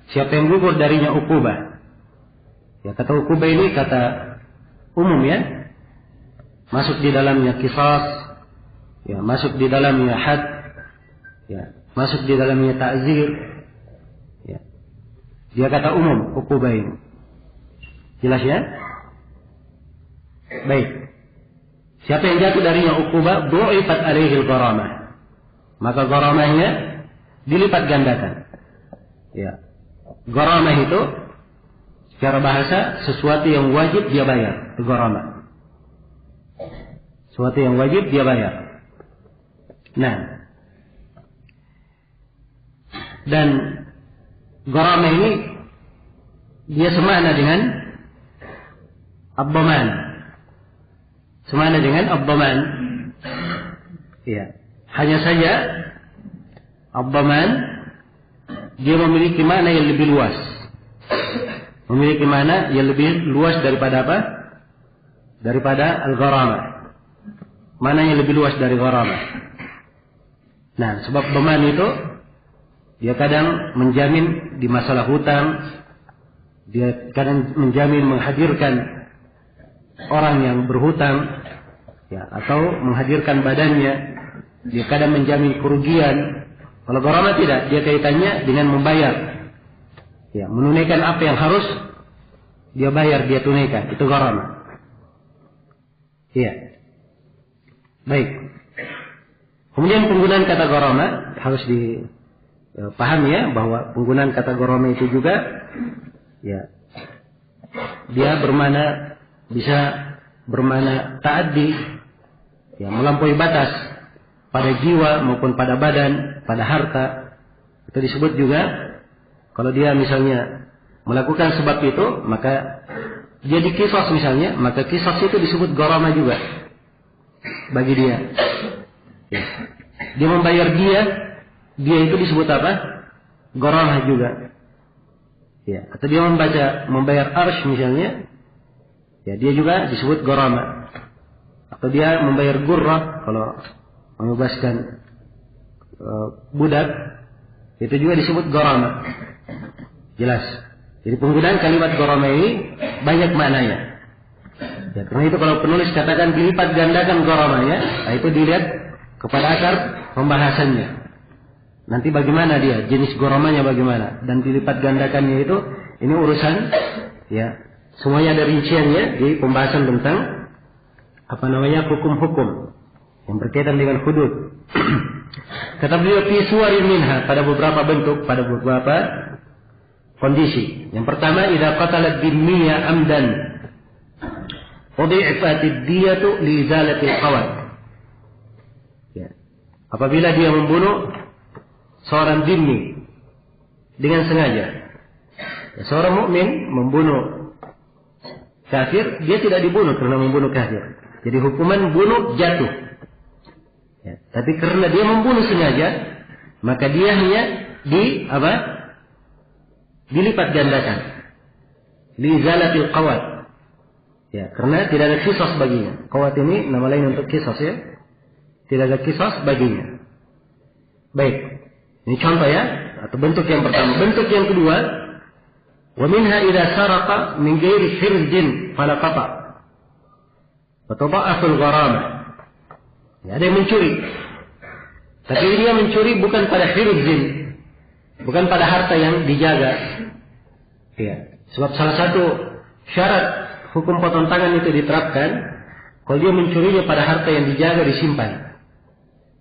S1: Siapa yang gugur darinya ukubah. Ya, kata ukubah ini kata umum ya. Masuk di dalamnya qisas, ya, masuk di dalamnya had, ya, masuk di dalamnya ta'zir. Ya. Dia kata umum ukubah ini. Jelas ya? Baik. Siapa yang jatuh darinya ukubah, du'ifat alaihi al-gharamah. Maka gharamahnya dilipat gandakan. Ya. Gharamah itu secara bahasa sesuatu yang wajib dia bayar, itu gharamah. Sesuatu yang wajib dia bayar. Nah, dan gharamah ini dia semakna dengan ad-dhaman. Semakna dengan ad-dhaman. Ya. Hanya saja ad-dhaman dia memiliki makna yang lebih luas. Memiliki makna yang lebih luas daripada apa? Daripada al-gharamah. Maknanya lebih luas dari gharamah. Nah, sebab dhaman itu dia kadang menjamin di masalah hutang, dia kadang menjamin menghadirkan orang yang berhutang, ya, atau menghadirkan badannya, dia kadang menjamin kerugian. Kalau gharamah tidak, dia kaitannya dengan membayar, ya, menunaikan apa yang harus dia bayar, dia tunaikan, itu gharamah. Iya. Baik. Kemudian penggunaan kata gharamah harus dipahami ya, bahwa penggunaan kata gharamah itu juga, ya, dia bisa bermakna ta'addi, ya, melampaui batas pada jiwa maupun pada badan, pada harta. Itu disebut juga kalau dia misalnya melakukan sebab itu, maka dia diqisas misalnya, maka qisas itu disebut gharamah juga bagi dia. Ya. Dia membayar dia itu disebut apa? Gharamah juga. Ya, atau dia membayar arsh misalnya, ya, dia juga disebut gharamah. Atau dia membayar gurrah kalau membebaskan budak, itu juga disebut gharamah. Jelas. Jadi penggunaan kalimat gharamah ini banyak maknanya. Ya, karena itu kalau penulis katakan dilipat gandakan gharamahnya, nah itu dilihat kepada akar pembahasannya. Nanti bagaimana dia, jenis gharamahnya bagaimana, dan dilipat gandakannya itu, ini urusan, ya, semuanya ada rinciannya di pembahasan tentang hukum-hukum yang berkaitan dengan hudud. Kata beliau, fi suwarin minha, pada beberapa bentuk, pada beberapa kondisi. Yang pertama, idza qatalat binniyah amdan udhi'at ad-diyatu li izalati al-qawad. Ya. Apabila dia membunuh seorang dhimmi dengan sengaja. Ya, seorang mukmin membunuh kafir, dia tidak dibunuh karena membunuh kafir. Jadi hukuman bunuh jatuh. Ya, tapi karena dia membunuh sengaja, maka dia hanya dilipat gandakan. Li izalatil qawad. Ya, karena tidak ada qisas baginya. Qawad ini nama lain untuk qisas ya. Tidak ada qisas baginya. Baik. Ini contoh ya, atau bentuk yang pertama. Bentuk yang kedua, wa minha idza saraqa min ghairi hirzin fala qata. Wa tada'aful gharamah. Ya, ada yang mencuri. Tapi dia mencuri bukan pada hirzin, bukan pada harta yang dijaga. Ya, sebab salah satu syarat hukum potong tangan itu diterapkan kalau dia mencurinya pada harta yang dijaga, disimpan.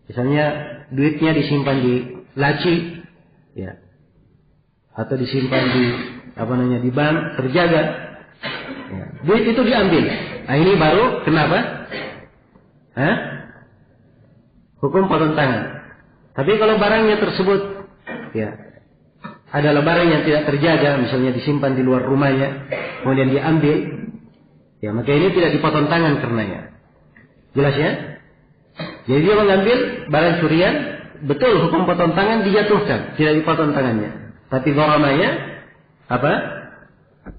S1: Misalnya duitnya disimpan di laci, ya, atau disimpan di di bank terjaga. Ya. Duit itu diambil. Nah, ini baru kenapa? Hukum potong tangan. Tapi kalau barangnya tersebut, ya, adalah barang yang tidak terjaga, misalnya disimpan di luar rumahnya, kemudian diambil, ya, maka ini tidak dipotong tangan karenanya. Jelas ya? Jadi dia mengambil barang curian, betul hukum potong tangan dijatuhkan, tidak dipotong tangannya. Tapi gharamanya apa?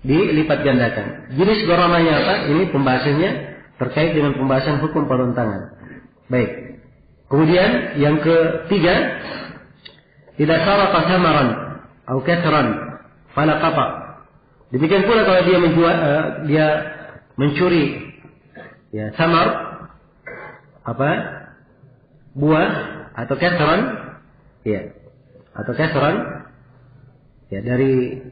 S1: Dilipat gandakan. Jenis gharamanya apa? Ini pembahasannya terkait dengan pembahasan hukum potong tangan. Baik. Kemudian yang ketiga, tidak saraqa samaran atau kasran fala qata. Demikian pula kalau dia dia mencuri, ya, samar, apa? Buah atau kasran, ya, atau kasran, ya, dari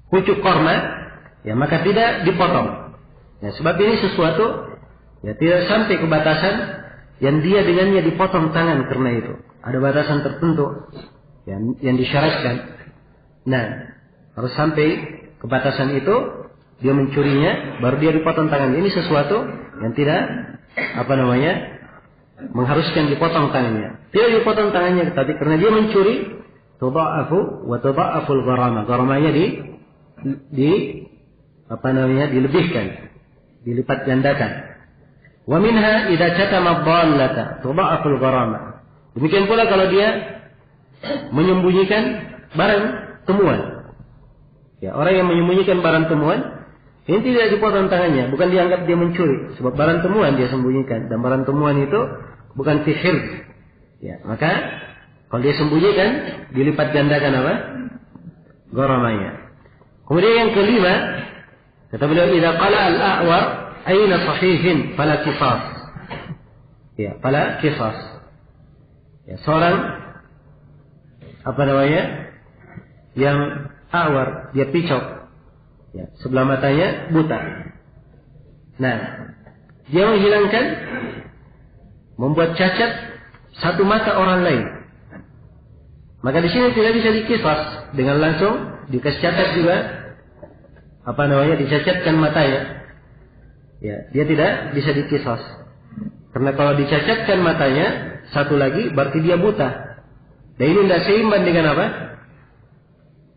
S1: pucuk korma, ya, maka tidak dipotong. Ya, sebab ini sesuatu, ya, tidak sampai ke batasan yang dia dengannya dipotong tangan karena itu. Ada batasan tertentu yang disyaratkan. Nah, harus sampai ke batasan itu, dia mencurinya, baru dia dipotong tangan. Ini sesuatu yang tidak mengharuskan dipotong tangannya. Tidak dipotong tangannya, tapi karena dia mencuri, tudha'afu wa tudha'aful gharamah. Gharamahnya dilebihkan, dilipat gandakan. Wa minha idza katama dhallata tudha'aful gharamah. Demikian pula kalau dia menyembunyikan barang temuan. Ya, orang yang menyembunyikan barang temuan, ini tidak dipotong tangannya, bukan dianggap dia mencuri, sebab barang temuan dia sembunyikan, dan barang temuan itu bukan sihir. Ya, maka kalau dia sembunyikan, dilipat gandakan apa? Gharamanya. Kemudian yang kelima, kata beliau, idza qala al-a'war aina sahihin fala qisas. Ya, fala qisas. Ya, seorang yang a'war, dia picok, ya, sebelah matanya buta. Nah, dia menghilangkan, membuat cacat satu mata orang lain. Maka di sini tidak bisa dikisas dengan langsung dikasih cacat juga, dicacatkan matanya. Ya, dia tidak bisa dikisas. Karena kalau dicacatkan matanya satu lagi, berarti dia buta. Dan ini tidak seimbang dengan apa?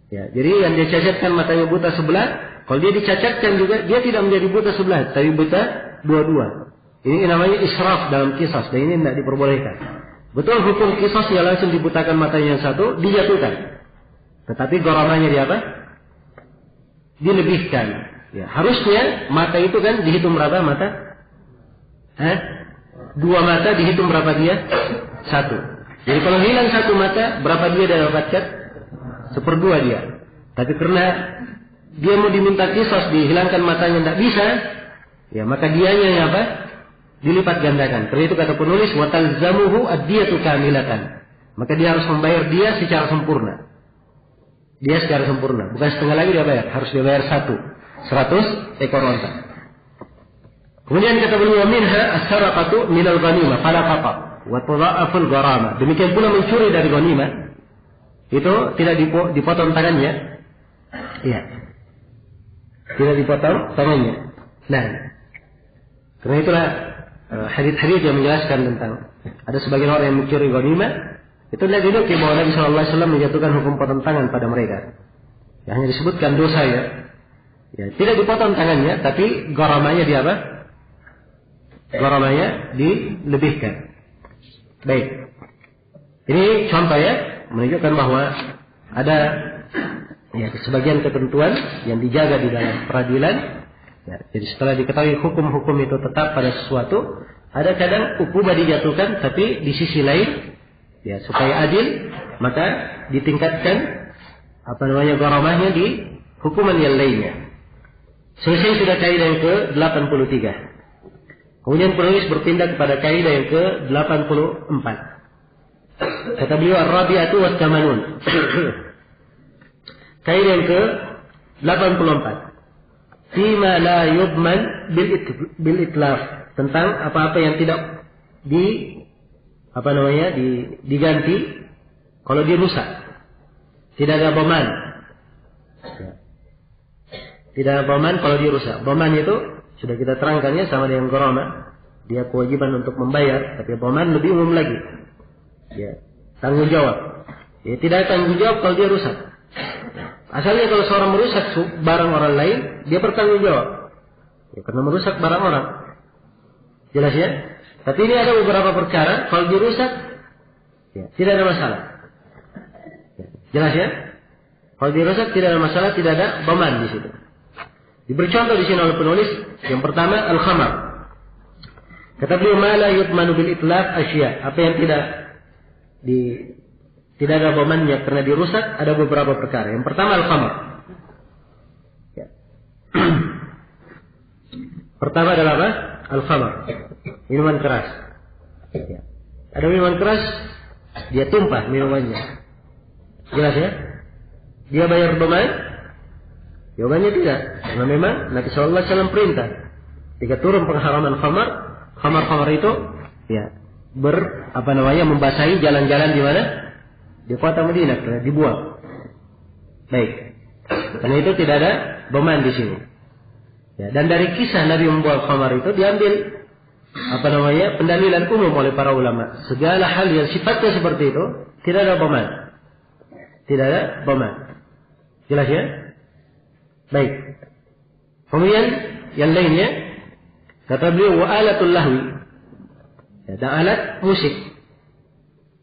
S1: Ya, jadi yang dia cacatkan matanya buta sebelah, kalau dia dicacatkan juga, dia tidak menjadi buta sebelah, tapi buta dua-dua. Ini namanya israf dalam kisas, dan ini tidak diperbolehkan. Betul hukum kisas dia langsung dibutakan matanya yang satu, dijatuhkan. Tetapi gharamanya dia apa? Dilebihkan. Ya, harusnya mata itu kan dihitung berapa mata? Dua mata dihitung berapa dia? Satu. Jadi kalau hilang satu mata, berapa dia dapatkan? 1/2 dia. Tapi karena dia mau diminta kisas, dihilangkan matanya tidak bisa, ya, maka dianya yang apa? Dilipat gandakan. Karena itu kata penulis, wa talzamuhu ad-diyatu kamilatan. Maka dia harus membayar dia secara sempurna. Dia secara sempurna, bukan setengah lagi dia bayar, harus dia bayar 100 ekor onta. Kemudian kata beliau, minha as-saraqatu minal ghanimah fala qata wa tudha'aful gharamah. Demikian pula mencuri dari ghanimah, itu tidak dipotong tangannya. Iya. Tidak dipotong tangannya. Nah, karena itulah hadis-hadis yang menjelaskan tentang ada sebagian orang yang mencuri ghanimah, itu tidak dinukil bahwa Nabi SAW menjatuhkan hukum potong tangan pada mereka. Ya, hanya disebutkan dosa, ya. Ya, tidak dipotong tangannya, tapi gharamanya di apa? Gharamanya dilebihkan. Baik. Ini contoh, ya, menunjukkan bahwa ada, ya, sebagian ketentuan yang dijaga di dalam peradilan. Ya, jadi setelah diketahui hukum-hukum itu tetap pada sesuatu, ada kadang ukubah dijatuhkan, tapi di sisi lain, ya, supaya adil, maka ditingkatkan gharamahnya di hukuman yang lainnya. Selesai sudah kaidah yang ke-83. Kemudian penulis berpindah kepada kaidah yang ke-84. Kata beliau, ar-rabi'atu was-samanun. Kaidah yang ke-84. fima la yudman bil itlaf, tentang apa-apa yang tidak diganti kalau dia rusak. Tidak ada dhaman. Tidak ada dhaman kalau dia rusak. Dhaman itu sudah kita terangkannya sama dengan gharama. Dia kewajiban untuk membayar, tapi dhaman lebih umum lagi. Ya, tanggung jawab. Ya, tidak ada tanggung jawab kalau dia rusak. Asalnya kalau seorang merusak barang orang lain, dia bertanggung jawab. Ya, karena merusak barang orang. Jelas ya? Tapi ini ada beberapa perkara, kalau dia rusak, ya, tidak ada masalah. Ya, jelas ya? Kalau dia rusak tidak ada masalah, tidak ada dhaman di situ. Diberi contoh di sini oleh penulis. Yang pertama, al-khamar. Kata beliau, ma la yudmanu bil itlaf asya. Apa yang tidak ada dhamannya karena dirusak, ada beberapa perkara. Yang pertama, al-khamar. Ya. Pertama adalah apa? Al-khamar. Minuman keras. Ya. Ada minuman keras, dia tumpah minumannya. Jelas ya? Dia bayar dhaman? Jawabannya tidak. Karena memang Nabi sallallahu alaihi wasallam perintah. Ketika turun pengharaman khamar itu ya membasahi jalan-jalan di mana? Di kota Madinah, karena dibuang. Baik. Karena itu tidak ada dhaman di sini. Ya, dan dari kisah Nabi membuang khamar itu diambil pendalilan umum oleh para ulama. Segala hal yang sifatnya seperti itu tidak ada dhaman. Tidak ada dhaman. Jelas ya? Baik. Kemudian yang lainnya kata beliau wa alatul lahwi. Ya, dan alat musik.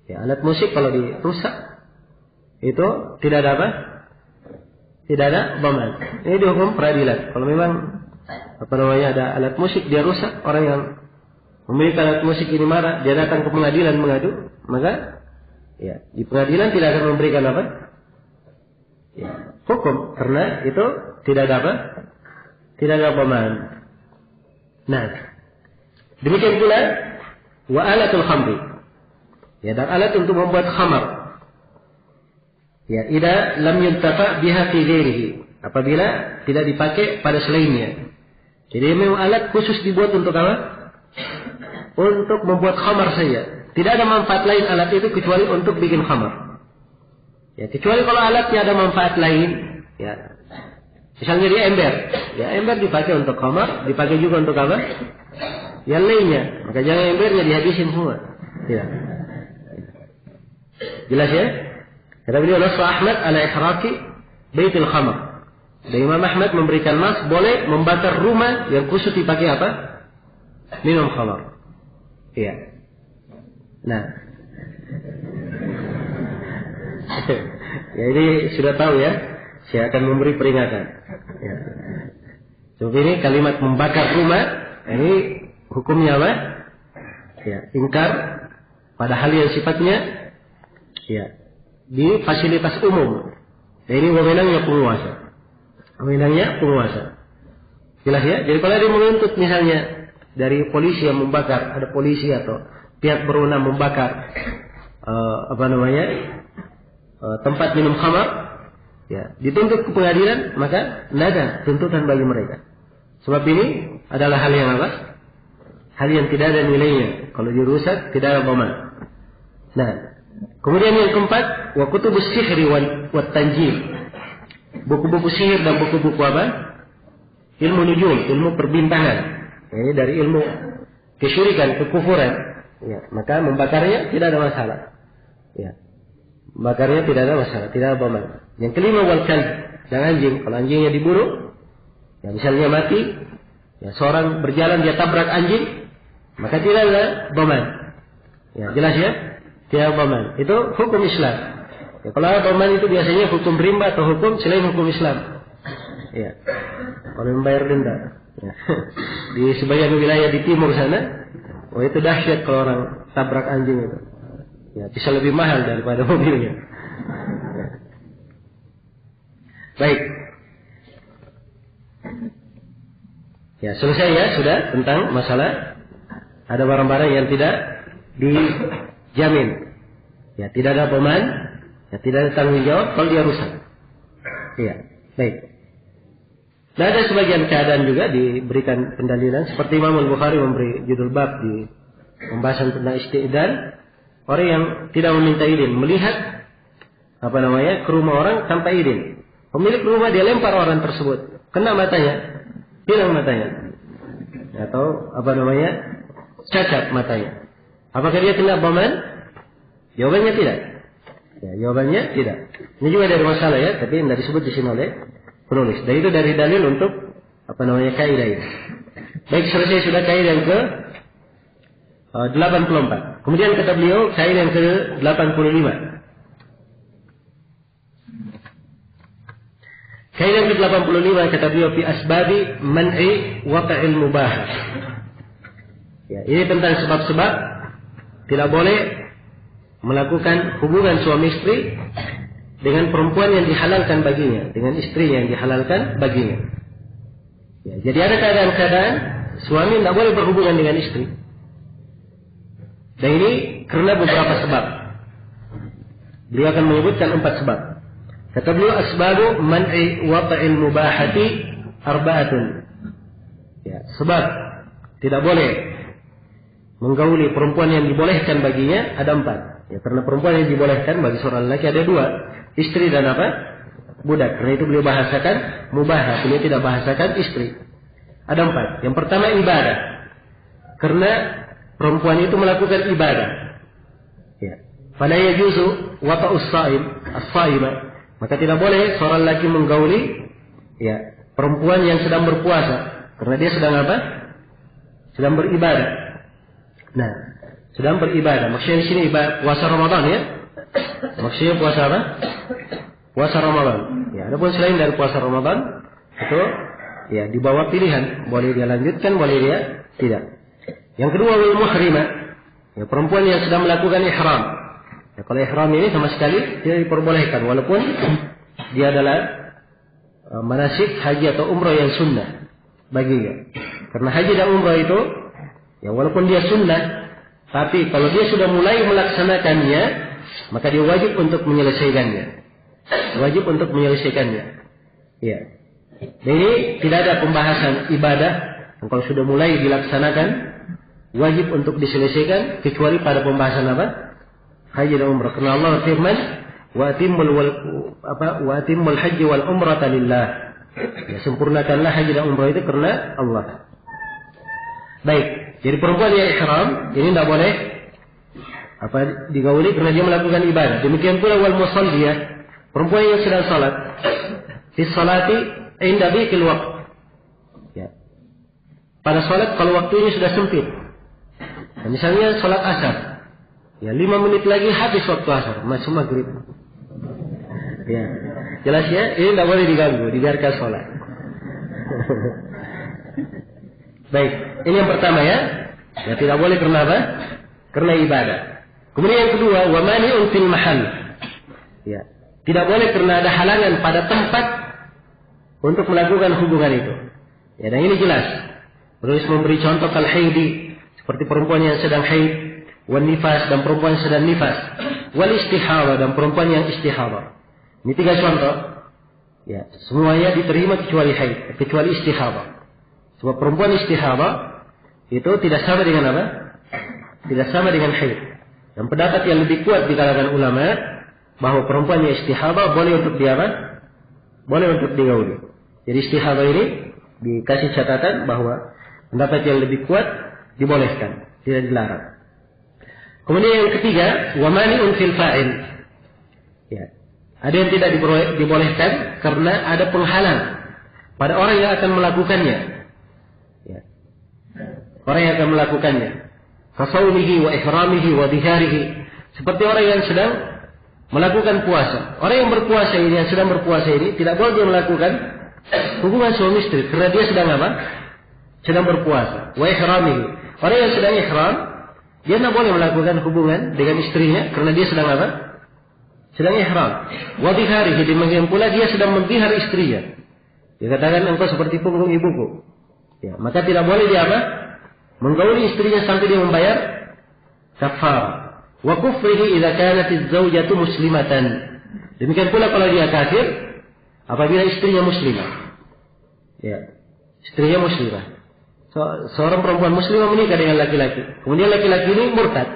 S1: Ya, alat musik kalau dirusak itu tidak ada apa? Tidak ada dhaman. Ini dihukum peradilan. Kalau memang ada alat musik dia rusak, orang yang memiliki alat musik ini marah, dia datang ke pengadilan mengadu, maka ya di pengadilan tidak akan memberikan apa? Ya, hukum karena itu tidak ada apa? Tidak ada dhaman. Nah, demikian pula wa alatul khamri. Ya, dan alat untuk membuat khamar. Ya, idza lam yuntafa biha fi ghairihi. Apabila tidak dipakai pada selainnya. Jadi memang alat khusus dibuat untuk apa? Untuk membuat khamar saja. Tidak ada manfaat lain alat itu kecuali untuk bikin khamar. Ya, kecuali kalau alatnya ada manfaat lain, ya. Misalnya dia ember. Ya, ember dipakai untuk khamar, dipakai juga untuk apa? Yang lainnya. Maka jangan embernya dihabisin semua. Ya. Jelas ya? Kata beliau Nass Ahmad ala ihraqi baitul khamar. Dan Imam Ahmad memberikan nas boleh membakar rumah yang khusus dipakai apa? Minum khamar. Iya. Nah. Ya ini sudah tahu ya. Saya akan memberi peringatan. Ya. Coba ini kalimat membakar rumah. Ini hukumnya apa? Ya, ingkar pada hal yang sifatnya ya di fasilitas umum. Dan ini wewenangnya penguasa. Wewenangnya penguasa. Jelas ya? Jadi kalau dia menuntut misalnya dari polisi yang membakar, ada polisi atau pihak berwenang membakar tempat minum khamar, ya, dituntut ke pengadilan, maka tidak ada tuntutan bagi mereka. Sebab ini adalah hal yang apa? Hal yang tidak ada nilainya. Kalau dirusak, tidak ada dhaman. Nah, kemudian yang keempat, wa kutubus sihri wat tanjim. Buku-buku sihir dan buku-buku apa? Ilmu nujum, ilmu perbintangan. Ini dari ilmu kesyirikan, kekufuran. Ya, maka membakarnya tidak ada masalah. Ya. Membakarnya tidak ada masalah, tidak ada dhaman. Yang kelima wal kalb, dan anjing. Kalau anjingnya diburu, ya misalnya mati, ya seorang berjalan dia tabrak anjing, maka tidak ada dhaman. Ya, jelas ya? Tidak ada dhaman. Itu hukum Islam. Ya, kalau ada dhaman itu biasanya hukum rimba atau hukum selain hukum Islam. Ya. Kalau membayar denda. Ya. Di sebagian wilayah di timur sana, itu dahsyat kalau orang tabrak anjing itu. Ya, bisa lebih mahal daripada mobilnya. Ya. Baik. Ya, selesai ya sudah tentang masalah ada barang-barang yang tidak dijamin. Ya, tidak ada dhaman, ya tidak ada tanggung jawab kalau dia rusak. Iya, baik. Dan ada sebagian keadaan juga diberikan pendalilan, seperti Imam Al-Bukhari memberi judul bab di pembahasan tentang isti'dan, orang yang tidak meminta izin melihat ke rumah orang tanpa izin. Pemilik rumah dia lempar orang tersebut, kena matanya, hilang matanya, atau cacat matanya. Apakah dia kena baman? Jawabannya tidak. Ya, jawabannya tidak. Ini juga dari masalah ya, tapi tidak disebut di sini oleh penulis. Dan itu dari dalil untuk kaidah ini. Baik, selesai sudah kaidah yang ke 84. Kemudian kata beliau kaidah yang ke 85. Kaidah yang ke 85 kata beliau fi asbabi man'i waqa'il mubah. Ya, ini tentang sebab-sebab tidak boleh melakukan hubungan suami istri dengan perempuan yang dihalalkan baginya, dengan istri yang dihalalkan baginya. Ya, jadi ada keadaan-keadaan suami tidak boleh berhubungan dengan istri. Dan ini karena beberapa sebab. Beliau akan menyebutkan 4 sebab. Kata beliau asbabu man'i waqa'il mubahati arba'atun. Ya, sebab tidak boleh menggauli perempuan yang dibolehkan baginya ada 4. Ya, karena perempuan yang dibolehkan bagi seorang lelaki ada 2, istri dan budak. Karena itu beliau bahasakan mubah, beliau tidak bahasakan istri. Ada 4. Yang pertama ibadah. Karena perempuan itu melakukan ibadah. Ya. Fala yajuzu wata'us sha'im, as-sha'imah. Maka tidak boleh seorang lelaki menggauli perempuan yang sedang berpuasa, karena dia sedang sedang beribadah. Nah, sedang beribadah. Maksudnya di sini puasa Ramadan ya. Maksudnya puasa apa? Puasa Ramadan. Ya, adapun selain dari puasa Ramadan itu di bawah pilihan, boleh dia lanjutkan, boleh dia tidak. Yang kedua wal muhrimah. Ya, perempuan yang sedang melakukan ihram. Ya, kalau ihram ini sama sekali tidak diperbolehkan walaupun dia adalah manasik haji atau umrah yang sunnah baginya. Karena haji dan umrah itu walaupun dia sunnah, tapi kalau dia sudah mulai melaksanakannya, maka dia wajib untuk menyelesaikannya. Wajib untuk menyelesaikannya. Ya. Dan ini tidak ada pembahasan ibadah yang kalau sudah mulai dilaksanakan wajib untuk diselesaikan kecuali pada pembahasan haji dan umrah. Karena Allah firman, wa atimmul haji wal umrata lillah. Ya, sempurnakanlah haji dan umrah itu karena Allah. Baik. Jadi perempuan yang ihram ini tidak boleh digauli karena dia melakukan ibadah. Demikian pula wal musalliyah, perempuan yang sedang salat. Fi salati inda biqil waqt. Ya. Pada salat kalau waktunya sudah sempit. Nah, misalnya salat asar. Ya, 5 menit lagi habis waktu asar, masuk maghrib. Ya. Jelas ya, ini tidak boleh diganggu, dibiarkan salat. Baik, ini yang pertama ya. Ya, tidak boleh karena apa? Karena ibadah. Kemudian yang kedua, wa mani'un fil mahal. Ya, tidak boleh karena ada halangan pada tempat untuk melakukan hubungan itu. Ya, dan ini jelas. Terus memberi contoh kal haidi, seperti perempuan yang sedang haid, wan nifas dan perempuan yang sedang nifas, wal istihadha dan perempuan yang istihadha. Ini 3 contoh. Ya, semuanya diterima kecuali haid, kecuali istihadha. Sebab perempuan istihadha itu tidak sama dengan apa? Tidak sama dengan haid. Dan pendapat yang lebih kuat di kalangan ulama bahwa perempuan yang istihadha boleh untuk boleh untuk digauli. Jadi istihadha ini dikasih catatan bahwa pendapat yang lebih kuat dibolehkan, tidak dilarang. Kemudian yang ketiga, wa mani'un fil fa'il. Ya. Ada yang tidak dibolehkan karena ada penghalang pada orang yang akan melakukannya. Ya. Orang yang akan melakukannya. Kasaumihi wa ihramihi wa dhiharihi. Seperti orang yang sedang melakukan puasa. Orang yang berpuasa ini, yang sedang berpuasa ini, tidak boleh dia melakukan hubungan suami istri. Karena dia sedang apa? Sedang berpuasa. Wa ihramihi. Orang yang sedang ihram, dia tidak boleh melakukan hubungan dengan istrinya. Karena dia sedang apa? Sedang ihram. Wa dhiharihi. Demikian pula dia sedang mendihar istrinya. Dia katakan engkau seperti punggung ibuku. Ya, maka tidak boleh dia apa? Menggauli istrinya sampai dia membayar kafar. Wa kufrihi idza kanat az-zawjatu muslimatan. Demikian pula kalau dia kafir apabila istrinya muslimah. Ya. Istrinya muslimah. Seorang perempuan muslimah menikah dengan laki-laki. Kemudian laki-laki ini murtad.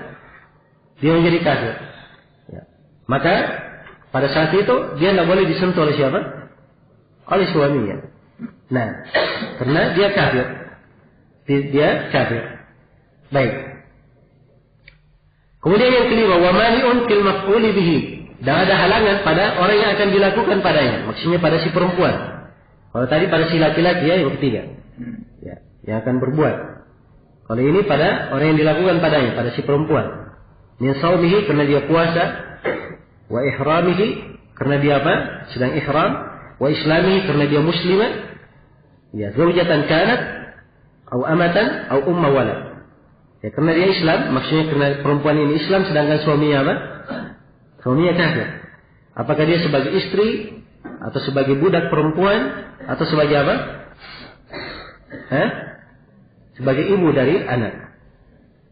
S1: Dia menjadi kafir. Ya. Maka pada saat itu dia tidak boleh disentuh oleh siapa? Oleh suaminya. Nah, karena dia kafir. Dia kafir. Baik. Kemudian yang kelima, wa mani'un fil maf'uli bihi. Dan ada halangan pada orang yang akan dilakukan padanya. Maksudnya pada si perempuan. Kalau tadi pada si laki-laki ya yang ketiga. Ya, yang akan berbuat. Kalau ini pada orang yang dilakukan padanya, pada si perempuan. Min saumihi karena dia puasa, wa ihramihi karena dia apa? Sedang ihram, wa islamihi karena dia muslimah. Ya, zaujatan kanat atau amatan atau umma walad. Ya, karena dia Islam, maksudnya karena perempuan ini Islam sedangkan suaminya apa? Suaminya kafir. Apakah dia sebagai istri atau sebagai budak perempuan atau sebagai apa? Sebagai ibu dari anak.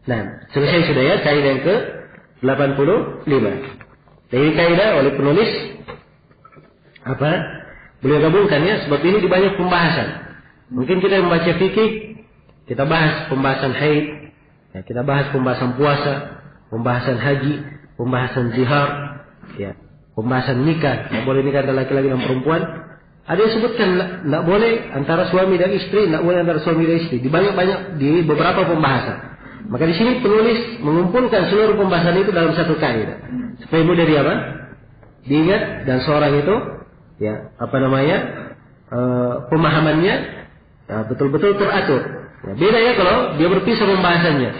S1: Nah, selesai sudah ya kaidah yang ke-85. Dari kaidah oleh penulis apa? Beliau gabungkan ya, sebab ini di banyak pembahasan. Mungkin kita membaca fikih, kita bahas pembahasan haid, ya, kita bahas pembahasan puasa, pembahasan haji, pembahasan zihar, ya, pembahasan nikah, tidak boleh nikah antara laki-laki dan perempuan. Ada yang sebutkan tidak boleh antara suami dan istri, tidak boleh antara suami dan istri. Di banyak di beberapa pembahasan. Maka di sini penulis mengumpulkan seluruh pembahasan itu dalam satu kaidah supaya mudah dia apa? Diingat dan seorang itu, ya, apa namanya, pemahamannya ya, betul-betul teratur. Ya, beda ya kalau dia berpisah pembahasannya.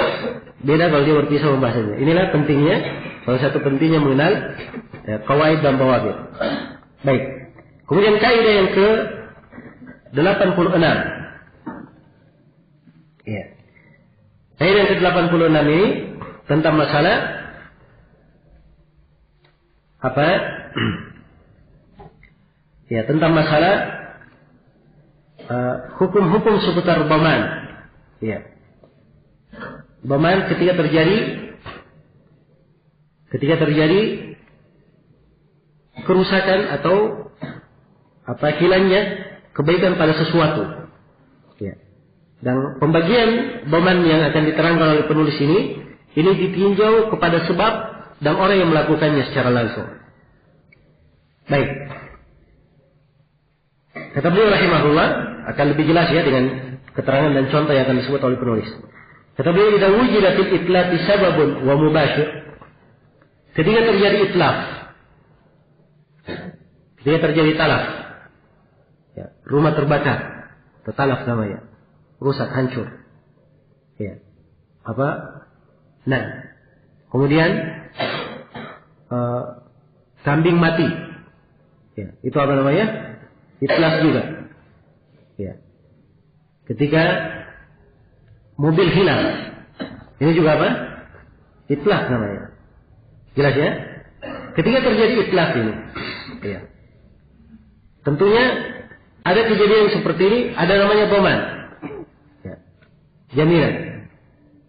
S1: Beda kalau dia berpisah pembahasannya. Inilah pentingnya, salah satu pentingnya mengenal ya, qawaid dan bawabit. Baik. Kemudian kaidah yang ke-86. Ya. Kaidah yang ke-86 ini tentang masalah apa? Ya, tentang masalah hukum-hukum seputar dhaman. Ya. Dhaman ketika terjadi kerusakan atau apa hilangnya kebaikan pada sesuatu. Ya. Dan pembagian dhaman yang akan diterangkan oleh penulis ini ditinjau kepada sebab dan orang yang melakukannya secara langsung. Baik. Kata beliau rahimahullah akan lebih jelas ya dengan keterangan dan contoh yang akan disebut oleh penulis. Kata beliau, "Idza wujida fil itlaqi sababun wa mubashir." Ketika terjadi itlaq, ketika terjadi talaf, ya, rumah terbakar, atau talaf namanya, rusak, hancur. Ya. Apa? Nah, kemudian kambing mati. Ya, itu apa namanya? Itlaq juga. Ya. Ketika mobil hilang, ini juga apa? Itlaq namanya. Jelas ya? Ketika terjadi itlaq ini, ya. Tentunya ada kejadian seperti ini, ada namanya dhaman. Ya. Jaminan.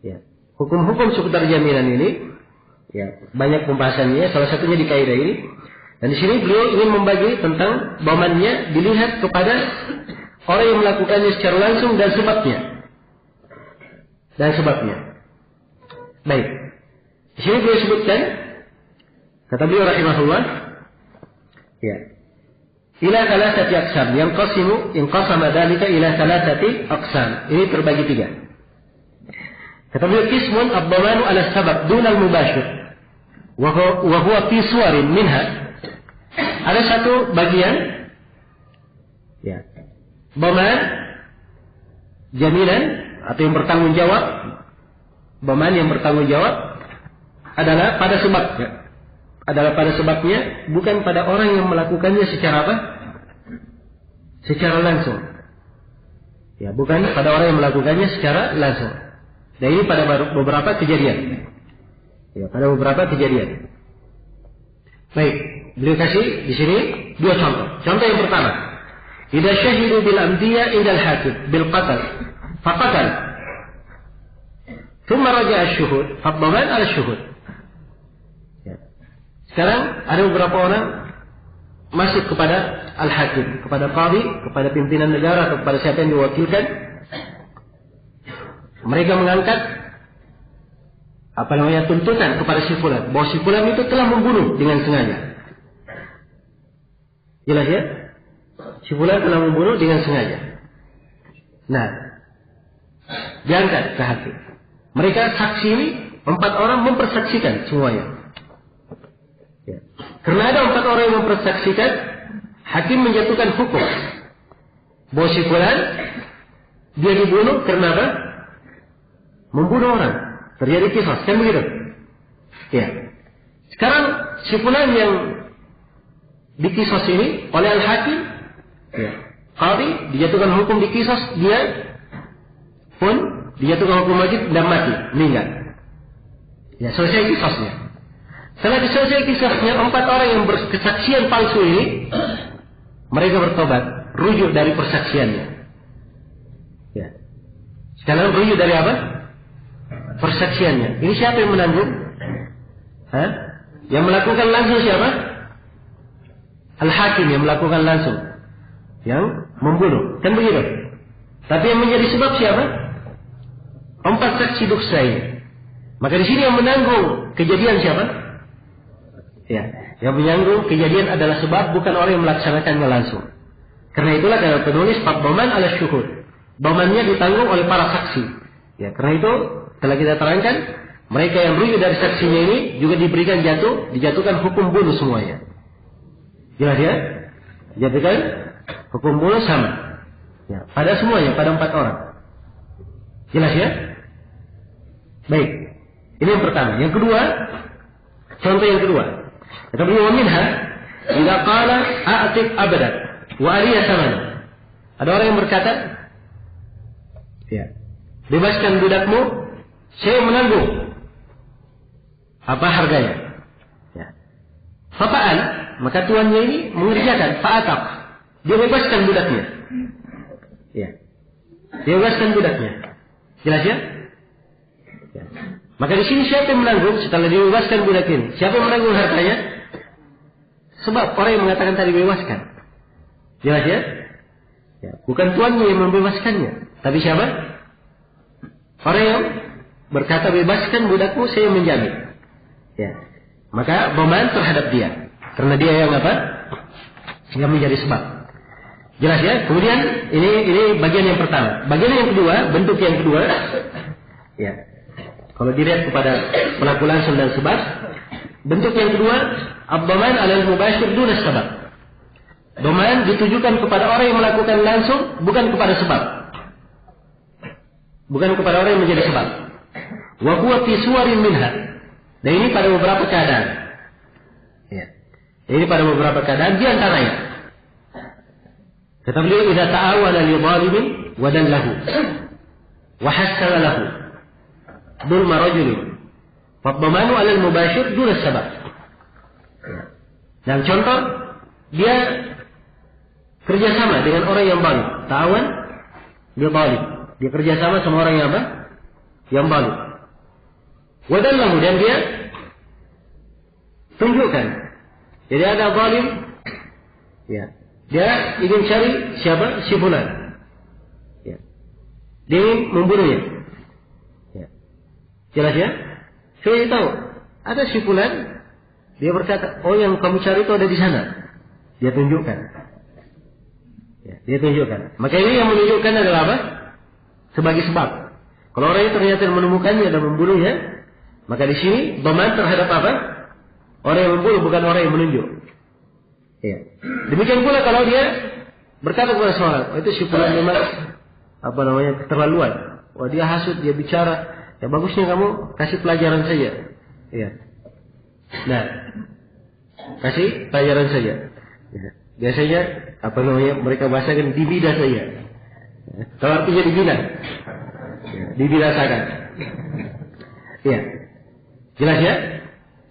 S1: Ya. Hukum-hukum seputar jaminan ini, ya, banyak pembahasannya, salah satunya di kaidah ini. Dan di sini beliau ingin membagi tentang dhamannya dilihat kepada orang yang melakukannya secara langsung dan sebabnya. Baik. Di sini beliau sebutkan, kata beliau rahimahullah, ya, ila thalathati aqsam, yang qasama dzalika ila thalathati aqsam. Ini terbagi 3. Kata beliau, qismun ad-dhamanu ala sabab duna al-mubashir wa huwa fi suwarin minha. Ada satu bagian, ya, dhaman jaminan atau yang bertanggung jawab, dhaman yang bertanggung jawab adalah pada sebabnya, bukan pada orang yang melakukannya secara apa? Secara langsung. Ya, bukan pada orang yang melakukannya secara langsung. Dan ini pada beberapa kejadian. Ya, pada beberapa kejadian. Baik, beliau kasih di sini 2 contoh. Contoh yang pertama, idza syahidu bil amdiya indal hakim bil qatl faqatal thumma raja'a asy-syuhud fadhaman 'ala asy-syuhud. Ya. Sekarang ada beberapa masuk kepada al-hakim, kepada qadhi, kepada pimpinan negara, atau kepada siapa yang diwakilkan. Mereka mengangkat tuntutan kepada si fulan, bahwa si fulan itu telah membunuh dengan sengaja. Jelas ya? Si fulan telah membunuh dengan sengaja. Nah, diangkat ke hakim. Mereka saksi ini 4 orang mempersaksikan semuanya. Ya. Karena ada 4 orang yang mempersaksikan, hakim menjatuhkan hukum bahwa si fulan dia dibunuh karena apa? Membunuh orang. Terjadi qisas, kan begitu? Ya. Sekarang si fulan yang diqisas ini oleh al-hakim, ya, qadhi dijatuhkan hukum diqisas, dia pun dijatuhkan hukum wajib dan mati, meninggal. Ya, selesai qisasnya. Setelah selesai kisahnya, 4 orang yang berkesaksian palsu ini, mereka bertobat, rujuk dari persaksiannya. Ya. Sekarang rujuk dari apa? Persaksiannya. Ini siapa yang menanggung? Yang melakukan langsung siapa? Al-hakim yang melakukan langsung, yang membunuh, kan begitu? Tapi yang menjadi sebab siapa? 4 saksi dusta ini. Maka di sini yang menanggung kejadian siapa? Ya, yang menanggung kejadian adalah sebab, bukan orang yang melaksanakannya langsung. Karena itulah kata penulis fadhaman ala syuhud. Dhamannya ditanggung oleh para saksi. Ya, karena itu telah kita terangkan, mereka yang rujuk dari saksinya ini juga diberikan dijatuhkan hukum bunuh semuanya. Jelas ya? Dijatuhkan hukum bunuh sama. Ya, pada semuanya, pada 4 orang. Jelas ya? Baik. Ini yang pertama. Yang kedua, contoh yang kedua. Kata beliau, minha idza qala a'tiq abadan wa aliya saman. Ada orang yang berkata, ya, bebaskan budakmu, saya menanggung apa harganya. Ya. Fa'al, maka tuannya ini mengerjakan fa'ataq, dia bebaskan budaknya. Ya. Dia bebaskan budaknya. Jelas ya? Ya. Maka di sini siapa yang menanggung setelah dibebaskan budak ini? Siapa yang menanggung hartanya? Sebab orang yang mengatakan tadi bebaskan. Jelas ya? Ya. Bukan tuannya yang membebaskannya, tapi siapa? Orang yang berkata bebaskan budakmu, saya menjamin. Ya. Maka dhaman terhadap dia, karena dia yang apa? Yang menjadi sebab. Jelas ya? Kemudian ini bagian yang pertama. Bagian yang kedua, bentuk yang kedua. Ya. Kalau dilihat kepada pelaku langsung dan sebab, bentuk yang kedua, ad-dhaman 'ala al-mubashir duna sabab. Dhaman ditujukan kepada orang yang melakukan langsung, bukan kepada sebab. Bukan kepada orang yang menjadi sebab. Wa huwa fi suwarin minha. Dan ini pada beberapa keadaan. Ya. Ini pada beberapa keadaan di antaranya. Kata beliau, idza ta'awana li dhalimin wa dallahu wa hassana lahu dhulma rajulin fadhamanu 'ala al-mubashir duna sabab. Dan contoh, dia kerjasama dengan orang yang zalim, ta'awan li dhalim. Dia kerjasama sama orang yang apa? Yang zalim. Wa dallahu, dan dia tunjukkan. Jadi ada zalim, ya. Dia ingin cari siapa? Si fulan. Ya. Dia ingin membunuhnya. Ya. Jelas ya? Saya tahu. Ada si fulan, dia berkata, oh yang kamu cari itu ada di sana. Dia tunjukkan. Ya, dia tunjukkan. Maka ini yang menunjukkan adalah apa? Sebagai sebab. Kalau orang itu ternyata menemukannya dan membunuhnya, maka di sini dhaman terhadap apa? Orang yang membunuh, bukan orang yang menunjuk. Ya. Demikian pula kalau dia berkata kepada seorang, oh, itu si fulan memang keterlaluan. Wah, dia hasut, dia bicara. Ya bagusnya kamu kasih pelajaran saja. Ya. Nah, kasih pelajaran saja. Ya. Biasanya mereka bahasakan dibida saja. Ya. Kalau artinya dibina, ya. Dibidasakan. Ya. Jelas ya?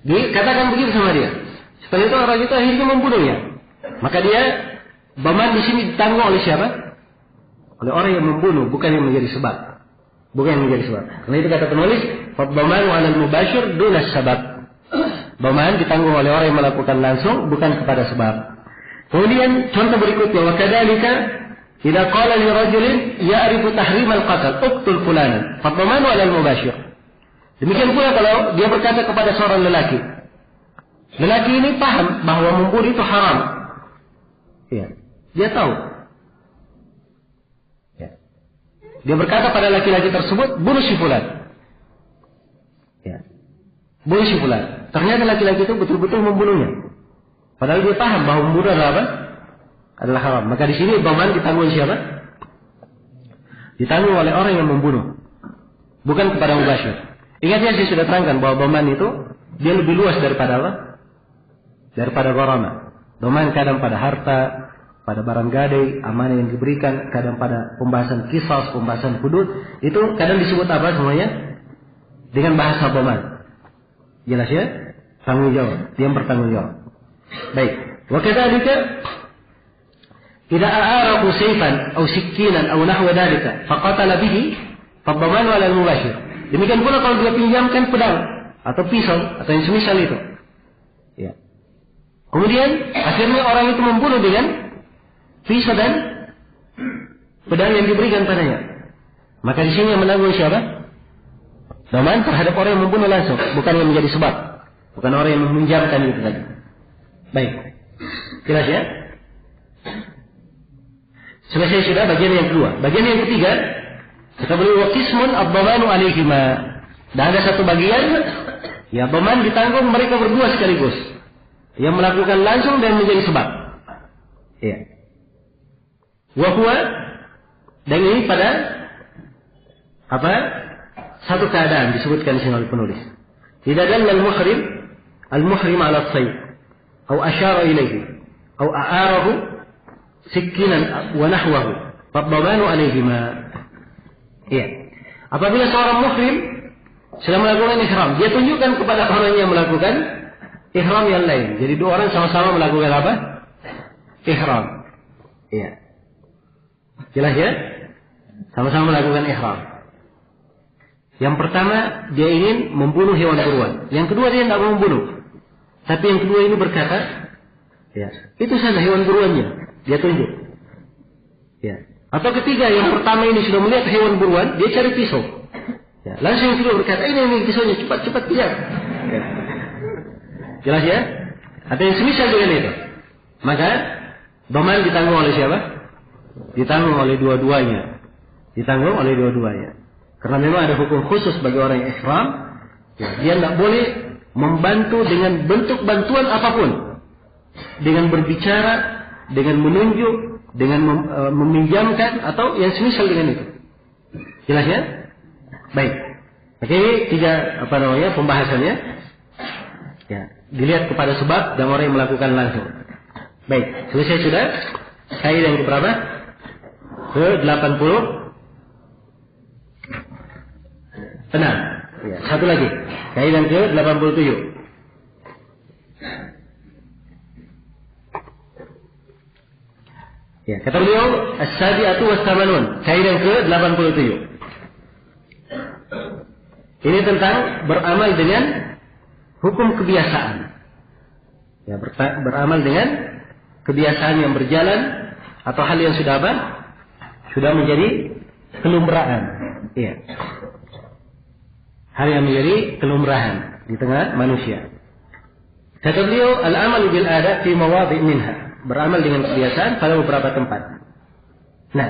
S1: Dikatakan begitu sama dia. Setelah itu orang itu akhirnya membunuhnya. Maka dia dhaman di sini ditanggung oleh siapa? Oleh orang yang membunuh, bukan yang menjadi sebab. Bukan yang menjadi sebab. Karena itu kata penulis, fadhamanu 'ala al-mubashir duna sabab. Dhaman ditanggung oleh orang yang melakukan langsung, bukan kepada sebab. Kemudian contoh berikutnya, wa kadzalika idza qala li rajulin ya'rifu tahrim al-qatl, uqtul fulanan, fadhamanu 'ala al-mubashir. Demikian pula kalau dia berkata kepada seorang lelaki. Lelaki ini paham bahwa membunuh itu haram. Ya, dia tahu. Ya. Dia berkata pada laki-laki tersebut, bunuh si fulan. Ya. Bunuh si fulan. Ternyata laki-laki itu betul-betul membunuhnya. Padahal dia paham bahwa membunuh adalah apa? Adalah haram. Maka di sini dhaman ditanggung siapa? Ditanggung oleh orang yang membunuh, bukan kepada mubashir. Ingat ya, saya sudah terangkan bahwa dhaman itu dia lebih luas daripada apa? Daripada gharama. Dhaman kadang pada harta, pada barang gadai, amanah yang diberikan, kadang pada pembahasan qisas, pembahasan hudud, itu kadang disebut apa semuanya? Dengan bahasa dhaman. Jelas ya? Tanggung jawab, dia bertanggung jawab. Baik. Wa kadzalika idza a'arahu sayfan aw sikkinan aw nahwa dzalika faqatala bihi fadhamanu 'ala al-mubashir. Demikian pula kalau dia pinjamkan pedang atau pisau atau yang semisal itu. Ya. Kemudian akhirnya orang itu membunuh dengan pisau dan pedang yang diberikan padanya. Maka di sini yang menanggung siapa? Dhaman terhadap orang yang membunuh langsung, bukan yang menjadi sebab, bukan orang yang meminjamkan itu tadi. Baik, jelas ya? Selesai sudah bagian yang kedua. Bagian yang ketiga, kita beri waqismun ad-dhamanu alaihima. Dan ada satu bagian, ya dhaman ditanggung mereka berdua sekaligus, yang melakukan langsung dan menjadi sebab. Ya. Wa huwa, dan ini pada apa? Satu keadaan disebutkan di sini oleh penulis. Tidak ada al-muhrim ala as-sayd. أو أشار إليه أو أعاره سكينا ونحوه فالضمان عليهما. Iya. Apabila seorang muhrim sedang melakukan ihram, dia tunjukkan kepada orang yang melakukan ihram yang lain. Jadi dua orang sama-sama melakukan apa? Ihram. Iya. Jelas ya? Sama-sama melakukan ihram. Yang pertama dia ingin membunuh hewan buruan. Yang kedua dia tidak mau membunuh. Tapi yang kedua ini berkata, ya, itu sana hewan buruannya, dia tunjuk. Ya. Atau ketiga, yang pertama ini sudah melihat hewan buruan, dia cari pisau. Ya. Langsung yang kedua berkata, ini pisaunya, cepat kejar. Ya. Jelas ya? Ada yang semisal dengan itu. Maka dhaman ditanggung oleh siapa? Ditanggung oleh dua-duanya. Ditanggung oleh dua-duanya. Karena memang ada hukum khusus bagi orang yang ihram. Ya. Dia tidak boleh membantu dengan bentuk bantuan apapun, dengan berbicara, dengan menunjuk, dengan meminjamkan atau yang semisal dengan itu. Jelas ya? Baik. Oke, ini tiga pembahasannya. Ya, dilihat kepada sebab dan orang yang melakukan langsung. Baik, selesai sudah. Kaidah yang keberapa? Ke-80. Tenang. Ya, satu lagi. Kaidah ke-87. Ya, kata beliau, as-sabi'atu was-samanun. Kaidah ke-87. Ini tentang beramal dengan hukum kebiasaan. Ya, beramal dengan kebiasaan yang berjalan atau hal yang sudah apa? Sudah menjadi kelumrahan. Iya. Hal yang menjadi kelumrahan di tengah manusia. Kata beliau, al-amal bil adat fi mawadhi' minha. Beramal dengan kebiasaan pada beberapa tempat. Nah,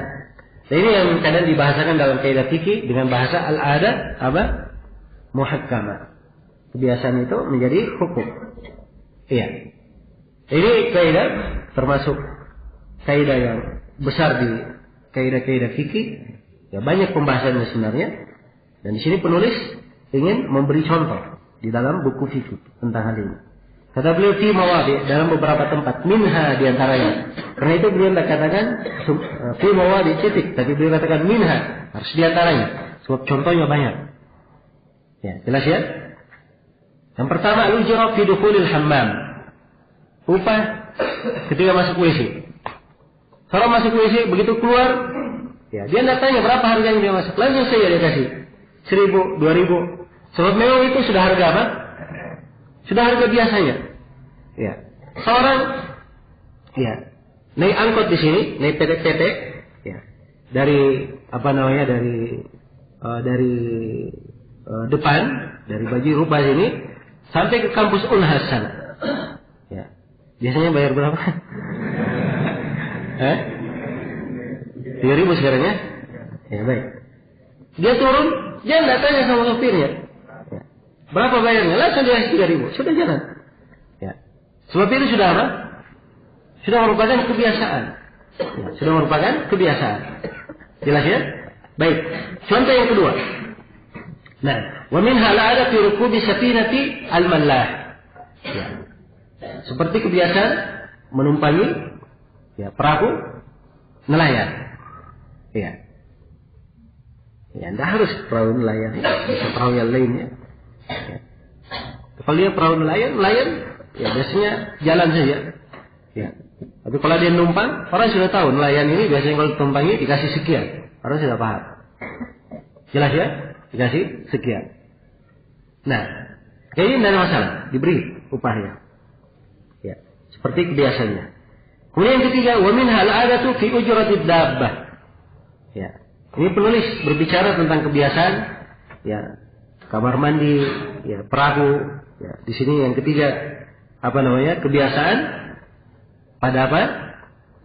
S1: ini yang kadang dibahasakan dalam kaidah fikih dengan bahasa al-adat apa? Muhakkamah. Kebiasaan itu menjadi hukum. Iya. Ini kaidah termasuk kaidah yang besar di kaidah-kaidah fikih. Ya, banyak pembahasannya sebenarnya. Dan di sini penulis ingin memberi contoh di dalam buku fikih tentang hal ini. Kata beliau fi mawadhi, dalam beberapa tempat, minha di antaranya. Karena itu beliau tidak katakan fi mawadhi titik, tapi beliau katakan minha, harus di antaranya. Sebab contohnya banyak. Ya, jelas ya? Yang pertama, al-ujra fi dukhulil hammam. Upah ketika masuk WC. Kalau masuk WC begitu keluar, ya, dia tidak tanya berapa harganya dia masuk, langsung saja dia kasih 1.000, 2.000. Sebab memang itu sudah harga apa? Sudah harga biasanya. Ya. Seorang ya naik angkot di sini, naik PT, ya, dari depan, dari Baji Rupa sini sampai ke kampus Unhas sana. Ya. Biasanya bayar berapa? 3.000 sekarang ya? Ya baik. Dia turun, dia nggak tanya sama sopirnya. Ya. Berapa bayarnya? Langsung dia 3.000. Sudah jalan. Ya. Sebab itu sudah apa? Sudah merupakan kebiasaan. Ya. Sudah merupakan kebiasaan. Jelas ya? Baik. Contoh yang kedua. Nah, wa min hal'ada fi rukubi safinati al-mallah. Ya. Seperti kebiasaan menumpangi ya, perahu nelayan. Ya. Ya, anda harus perahu nelayan, bisa perahu yang lainnya. Ya. Kalau dia perahu nelayan, ya biasanya jalan saja. Ya. Tapi kalau dia numpang, orang sudah tahu nelayan ini biasanya kalau tumpangi dikasih sekian, orang sudah paham. Jelas ya? Dikasih sekian. Nah, jadi tidak ada masalah, diberi upahnya. Ya, seperti kebiasaannya. Kemudian yang ketiga, wa min hal'adatu fi ujratid dabbah. Ya. Ini penulis berbicara tentang kebiasaan ya, kamar mandi, ya, perahu, ya. Di sini yang ketiga kebiasaan pada apa?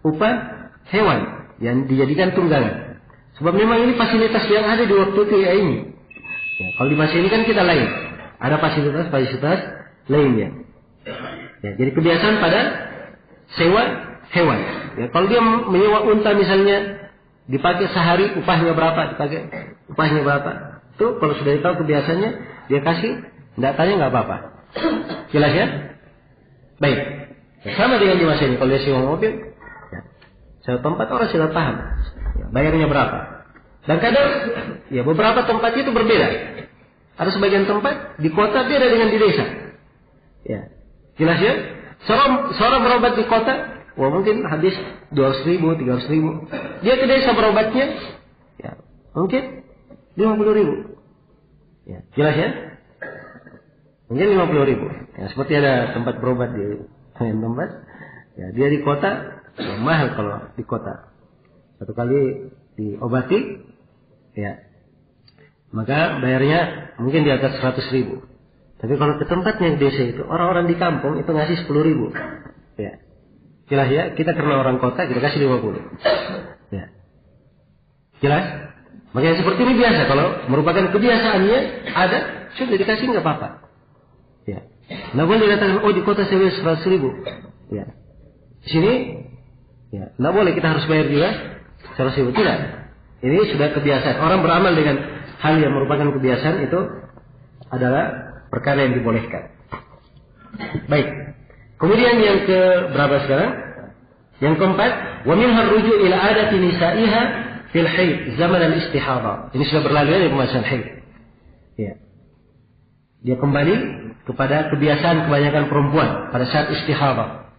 S1: Upah hewan yang dijadikan tunggangan. Sebab memang ini fasilitas yang ada di waktu itu ya ini. Ya, kalau di masa ini kan kita lain. Ada fasilitas lainnya. Ya, jadi kebiasaan pada sewa hewan. Ya, kalau dia menyewa unta misalnya, dipakai sehari upahnya berapa? Itu kalau sudah tahu kebiasaannya, dia kasih, tidak tanya nggak apa-apa. Jelas ya? Baik. Ya, sama dengan di masa ini. Kalau dia sewa mobil, ya, sewa tempat orang sudah paham. Ya, bayarnya berapa? Dan kadang, ya beberapa tempat itu berbeda. Ada sebagian tempat di kota beda dengan di desa. Ya, jelas ya? Seorang berobat di kota, wah mungkin habis 200.000, 300.000. Dia ke desa berobatnya, ya mungkin 50.000. Ya, jelas ya? Mungkin 50.000. Ya, seperti ada tempat berobat di tempat, ya dia di kota, ya, mahal kalau di kota. Satu kali diobati, ya, maka bayarnya mungkin di atas 100.000. Tapi kalau ke tempatnya di desa itu, orang-orang di kampung itu ngasih 10.000. Ya. Jelas ya, kita karena orang kota kita kasih 50. Ya. Jelas? Makanya seperti ini biasa, kalau merupakan kebiasaannya ada, sudah dikasih nggak apa-apa. Ya. Nggak boleh dikatakan, oh di kota saya 100.000. Ya. Di sini, ya, nggak boleh kita harus bayar juga 100.000. Tidak. Ini sudah kebiasaan. Orang beramal dengan hal yang merupakan kebiasaan itu adalah perkara yang dibolehkan. Baik. Kemudian yang ke berapa sekarang? Yang keempat, wa minha ar-ruju' ila adati nisa'iha fil haid zaman al-istihadha. Ini sudah berlalu ya di pembahasan haid. Ya. Dia kembali kepada kebiasaan kebanyakan perempuan pada saat istihadha.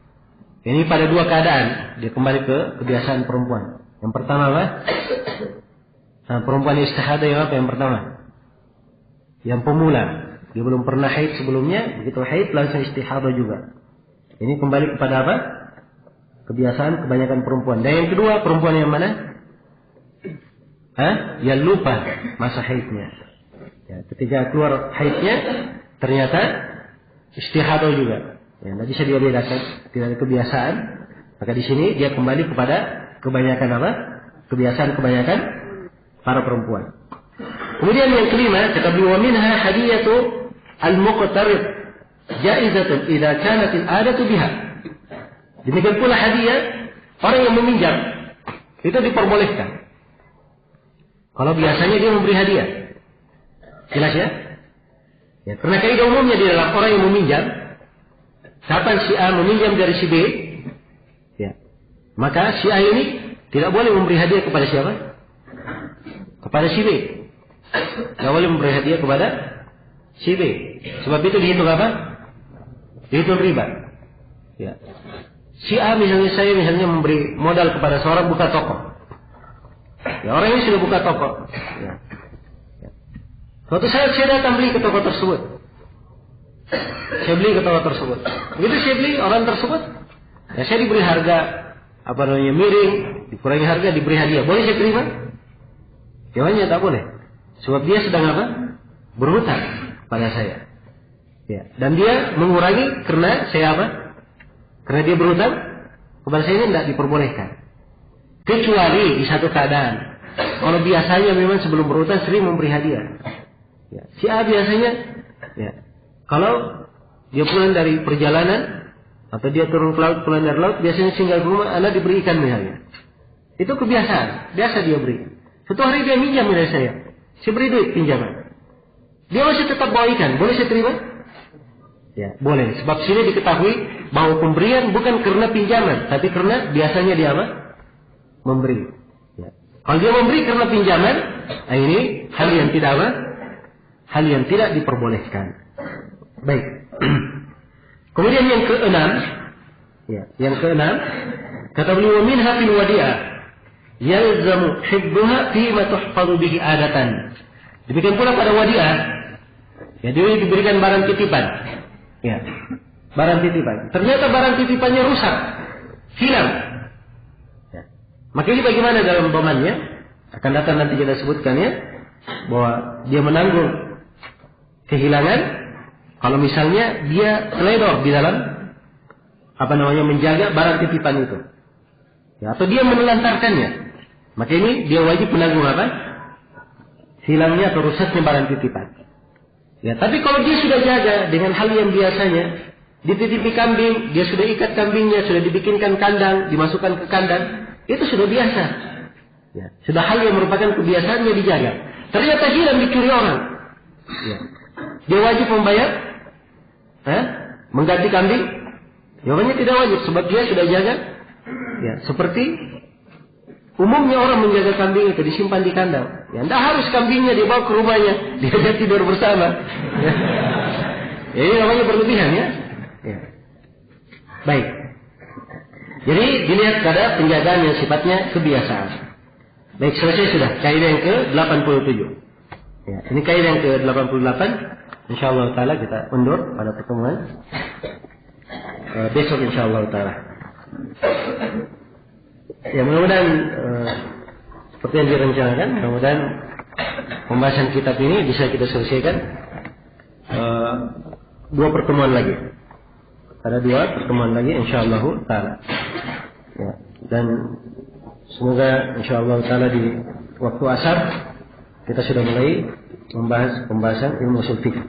S1: Ini pada dua keadaan dia kembali ke kebiasaan perempuan. Yang pertama apa? Nah, perempuan istihadha yang apa yang pertama? Yang pemula. Dia belum pernah haid sebelumnya, begitu haid langsung istihadha juga. Ini kembali kepada apa? Kebiasaan kebanyakan perempuan. Dan yang kedua, perempuan yang mana? Yang lupa masa haidnya. Ya, ketika keluar haidnya, ternyata istihadha juga. Ya, tidak bisa dia bedakan, tidak ada kebiasaan. Maka di sini dia kembali kepada kebanyakan apa? Kebiasaan kebanyakan para perempuan. Kemudian yang kelima, kata beliau, minha hadiyatu al-muqtarid jaizatun idza kanat al-adatu biha. Demikian pula hadiah orang yang meminjam itu diperbolehkan. Kalau biasanya dia memberi hadiah. Jelas ya? Ya, karena kaidah umumnya di dalam orang yang meminjam, kapan si A meminjam dari si B, ya, maka si A ini tidak boleh memberi hadiah kepada siapa? Kepada si B. Tidak boleh memberi hadiah kepada si B. Sebab itu dihitung apa? Dihitung riba. Ya. Si A misalnya, saya misalnya memberi modal kepada seorang buka toko. Ya, orang ini sudah buka toko. Ya. Ya. Suatu saat saya datang beli ke toko tersebut. Saya beli ke toko tersebut. Begitu saya beli orang tersebut, ya saya diberi harga miring, dikurangi harga, diberi hadiah. Boleh saya terima? Jawabannya tak boleh. Sebab dia sedang apa? Berhutang pada saya. Ya. Dan dia mengurangi karena saya apa? Karena dia berhutang kepada saya, ini tidak diperbolehkan. Kecuali di satu keadaan. Kalau biasanya memang sebelum berhutang sering memberi hadiah. Ya. Si A biasanya, ya, kalau dia pulang dari perjalanan atau dia turun ke laut, pulang dari laut, biasanya singgah ke rumah, anak diberi ikan misalnya. Itu kebiasaan, biasa dia beri. Suatu hari dia minjam dari saya beri duit pinjaman. Dia masih tetap bawa ikan, boleh saya terima? Ya, boleh. Sebab sini diketahui bahwa pemberian bukan karena pinjaman, tapi karena biasanya dia apa? Memberi. Ya. Kalau dia memberi karena pinjaman, ini hal yang tidak apa? Hal yang tidak diperbolehkan. Baik. Kemudian yang keenam, ya, yang keenam, kata beliau, minha fil wadi'ah yalzamu hibbuha fi ma tuhfadhu bihi adatan. Demikian pula pada wadi'ah, ya, dia diberikan barang titipan. Ya, barang titipan. Ternyata barang titipannya rusak, hilang. Ya. Maka ini bagaimana dalam pamannya? Akan datang nanti kita sebutkan, ya, bahwa dia menanggung kehilangan kalau misalnya dia teledor di dalam menjaga barang titipan itu, ya, atau dia menelantarkannya, maka ini dia wajib menanggung apa? Hilangnya atau rusaknya barang titipan. Ya, tapi kalau dia sudah jaga dengan hal yang biasanya, dititipi kambing, dia sudah ikat kambingnya, sudah dibikinkan kandang, dimasukkan ke kandang, itu sudah biasa. Ya, sudah hal yang merupakan kebiasaannya dijaga. Ternyata hilang, dicuri orang. Ya. Dia wajib membayar? Mengganti kambing? Jawabannya tidak wajib, sebab dia sudah jaga. Ya, seperti umumnya orang menjaga kambing itu disimpan di kandang. Ya, tidak harus kambingnya dibawa ke rumahnya, dia tidur bersama. Ya. Ya, ini namanya berlebihan, ya. Ya. Baik. Jadi dilihat pada penjagaan yang sifatnya kebiasaan. Baik, selesai sudah. Kaidah yang ke-87. Ya, ini kaidah yang ke-88. InsyaAllah ta'ala kita undur pada pertemuan besok insyaAllah ta'ala. Ya, mudah-mudahan seperti yang direncanakan, mudah-mudahan pembahasan kitab ini bisa kita selesaikan 2 pertemuan lagi. Ada 2 pertemuan lagi insyaallah ta'ala. Ya, dan semoga insyaallah ta'ala di waktu asar kita sudah mulai membahas pembahasan ilmu ushul fiqh.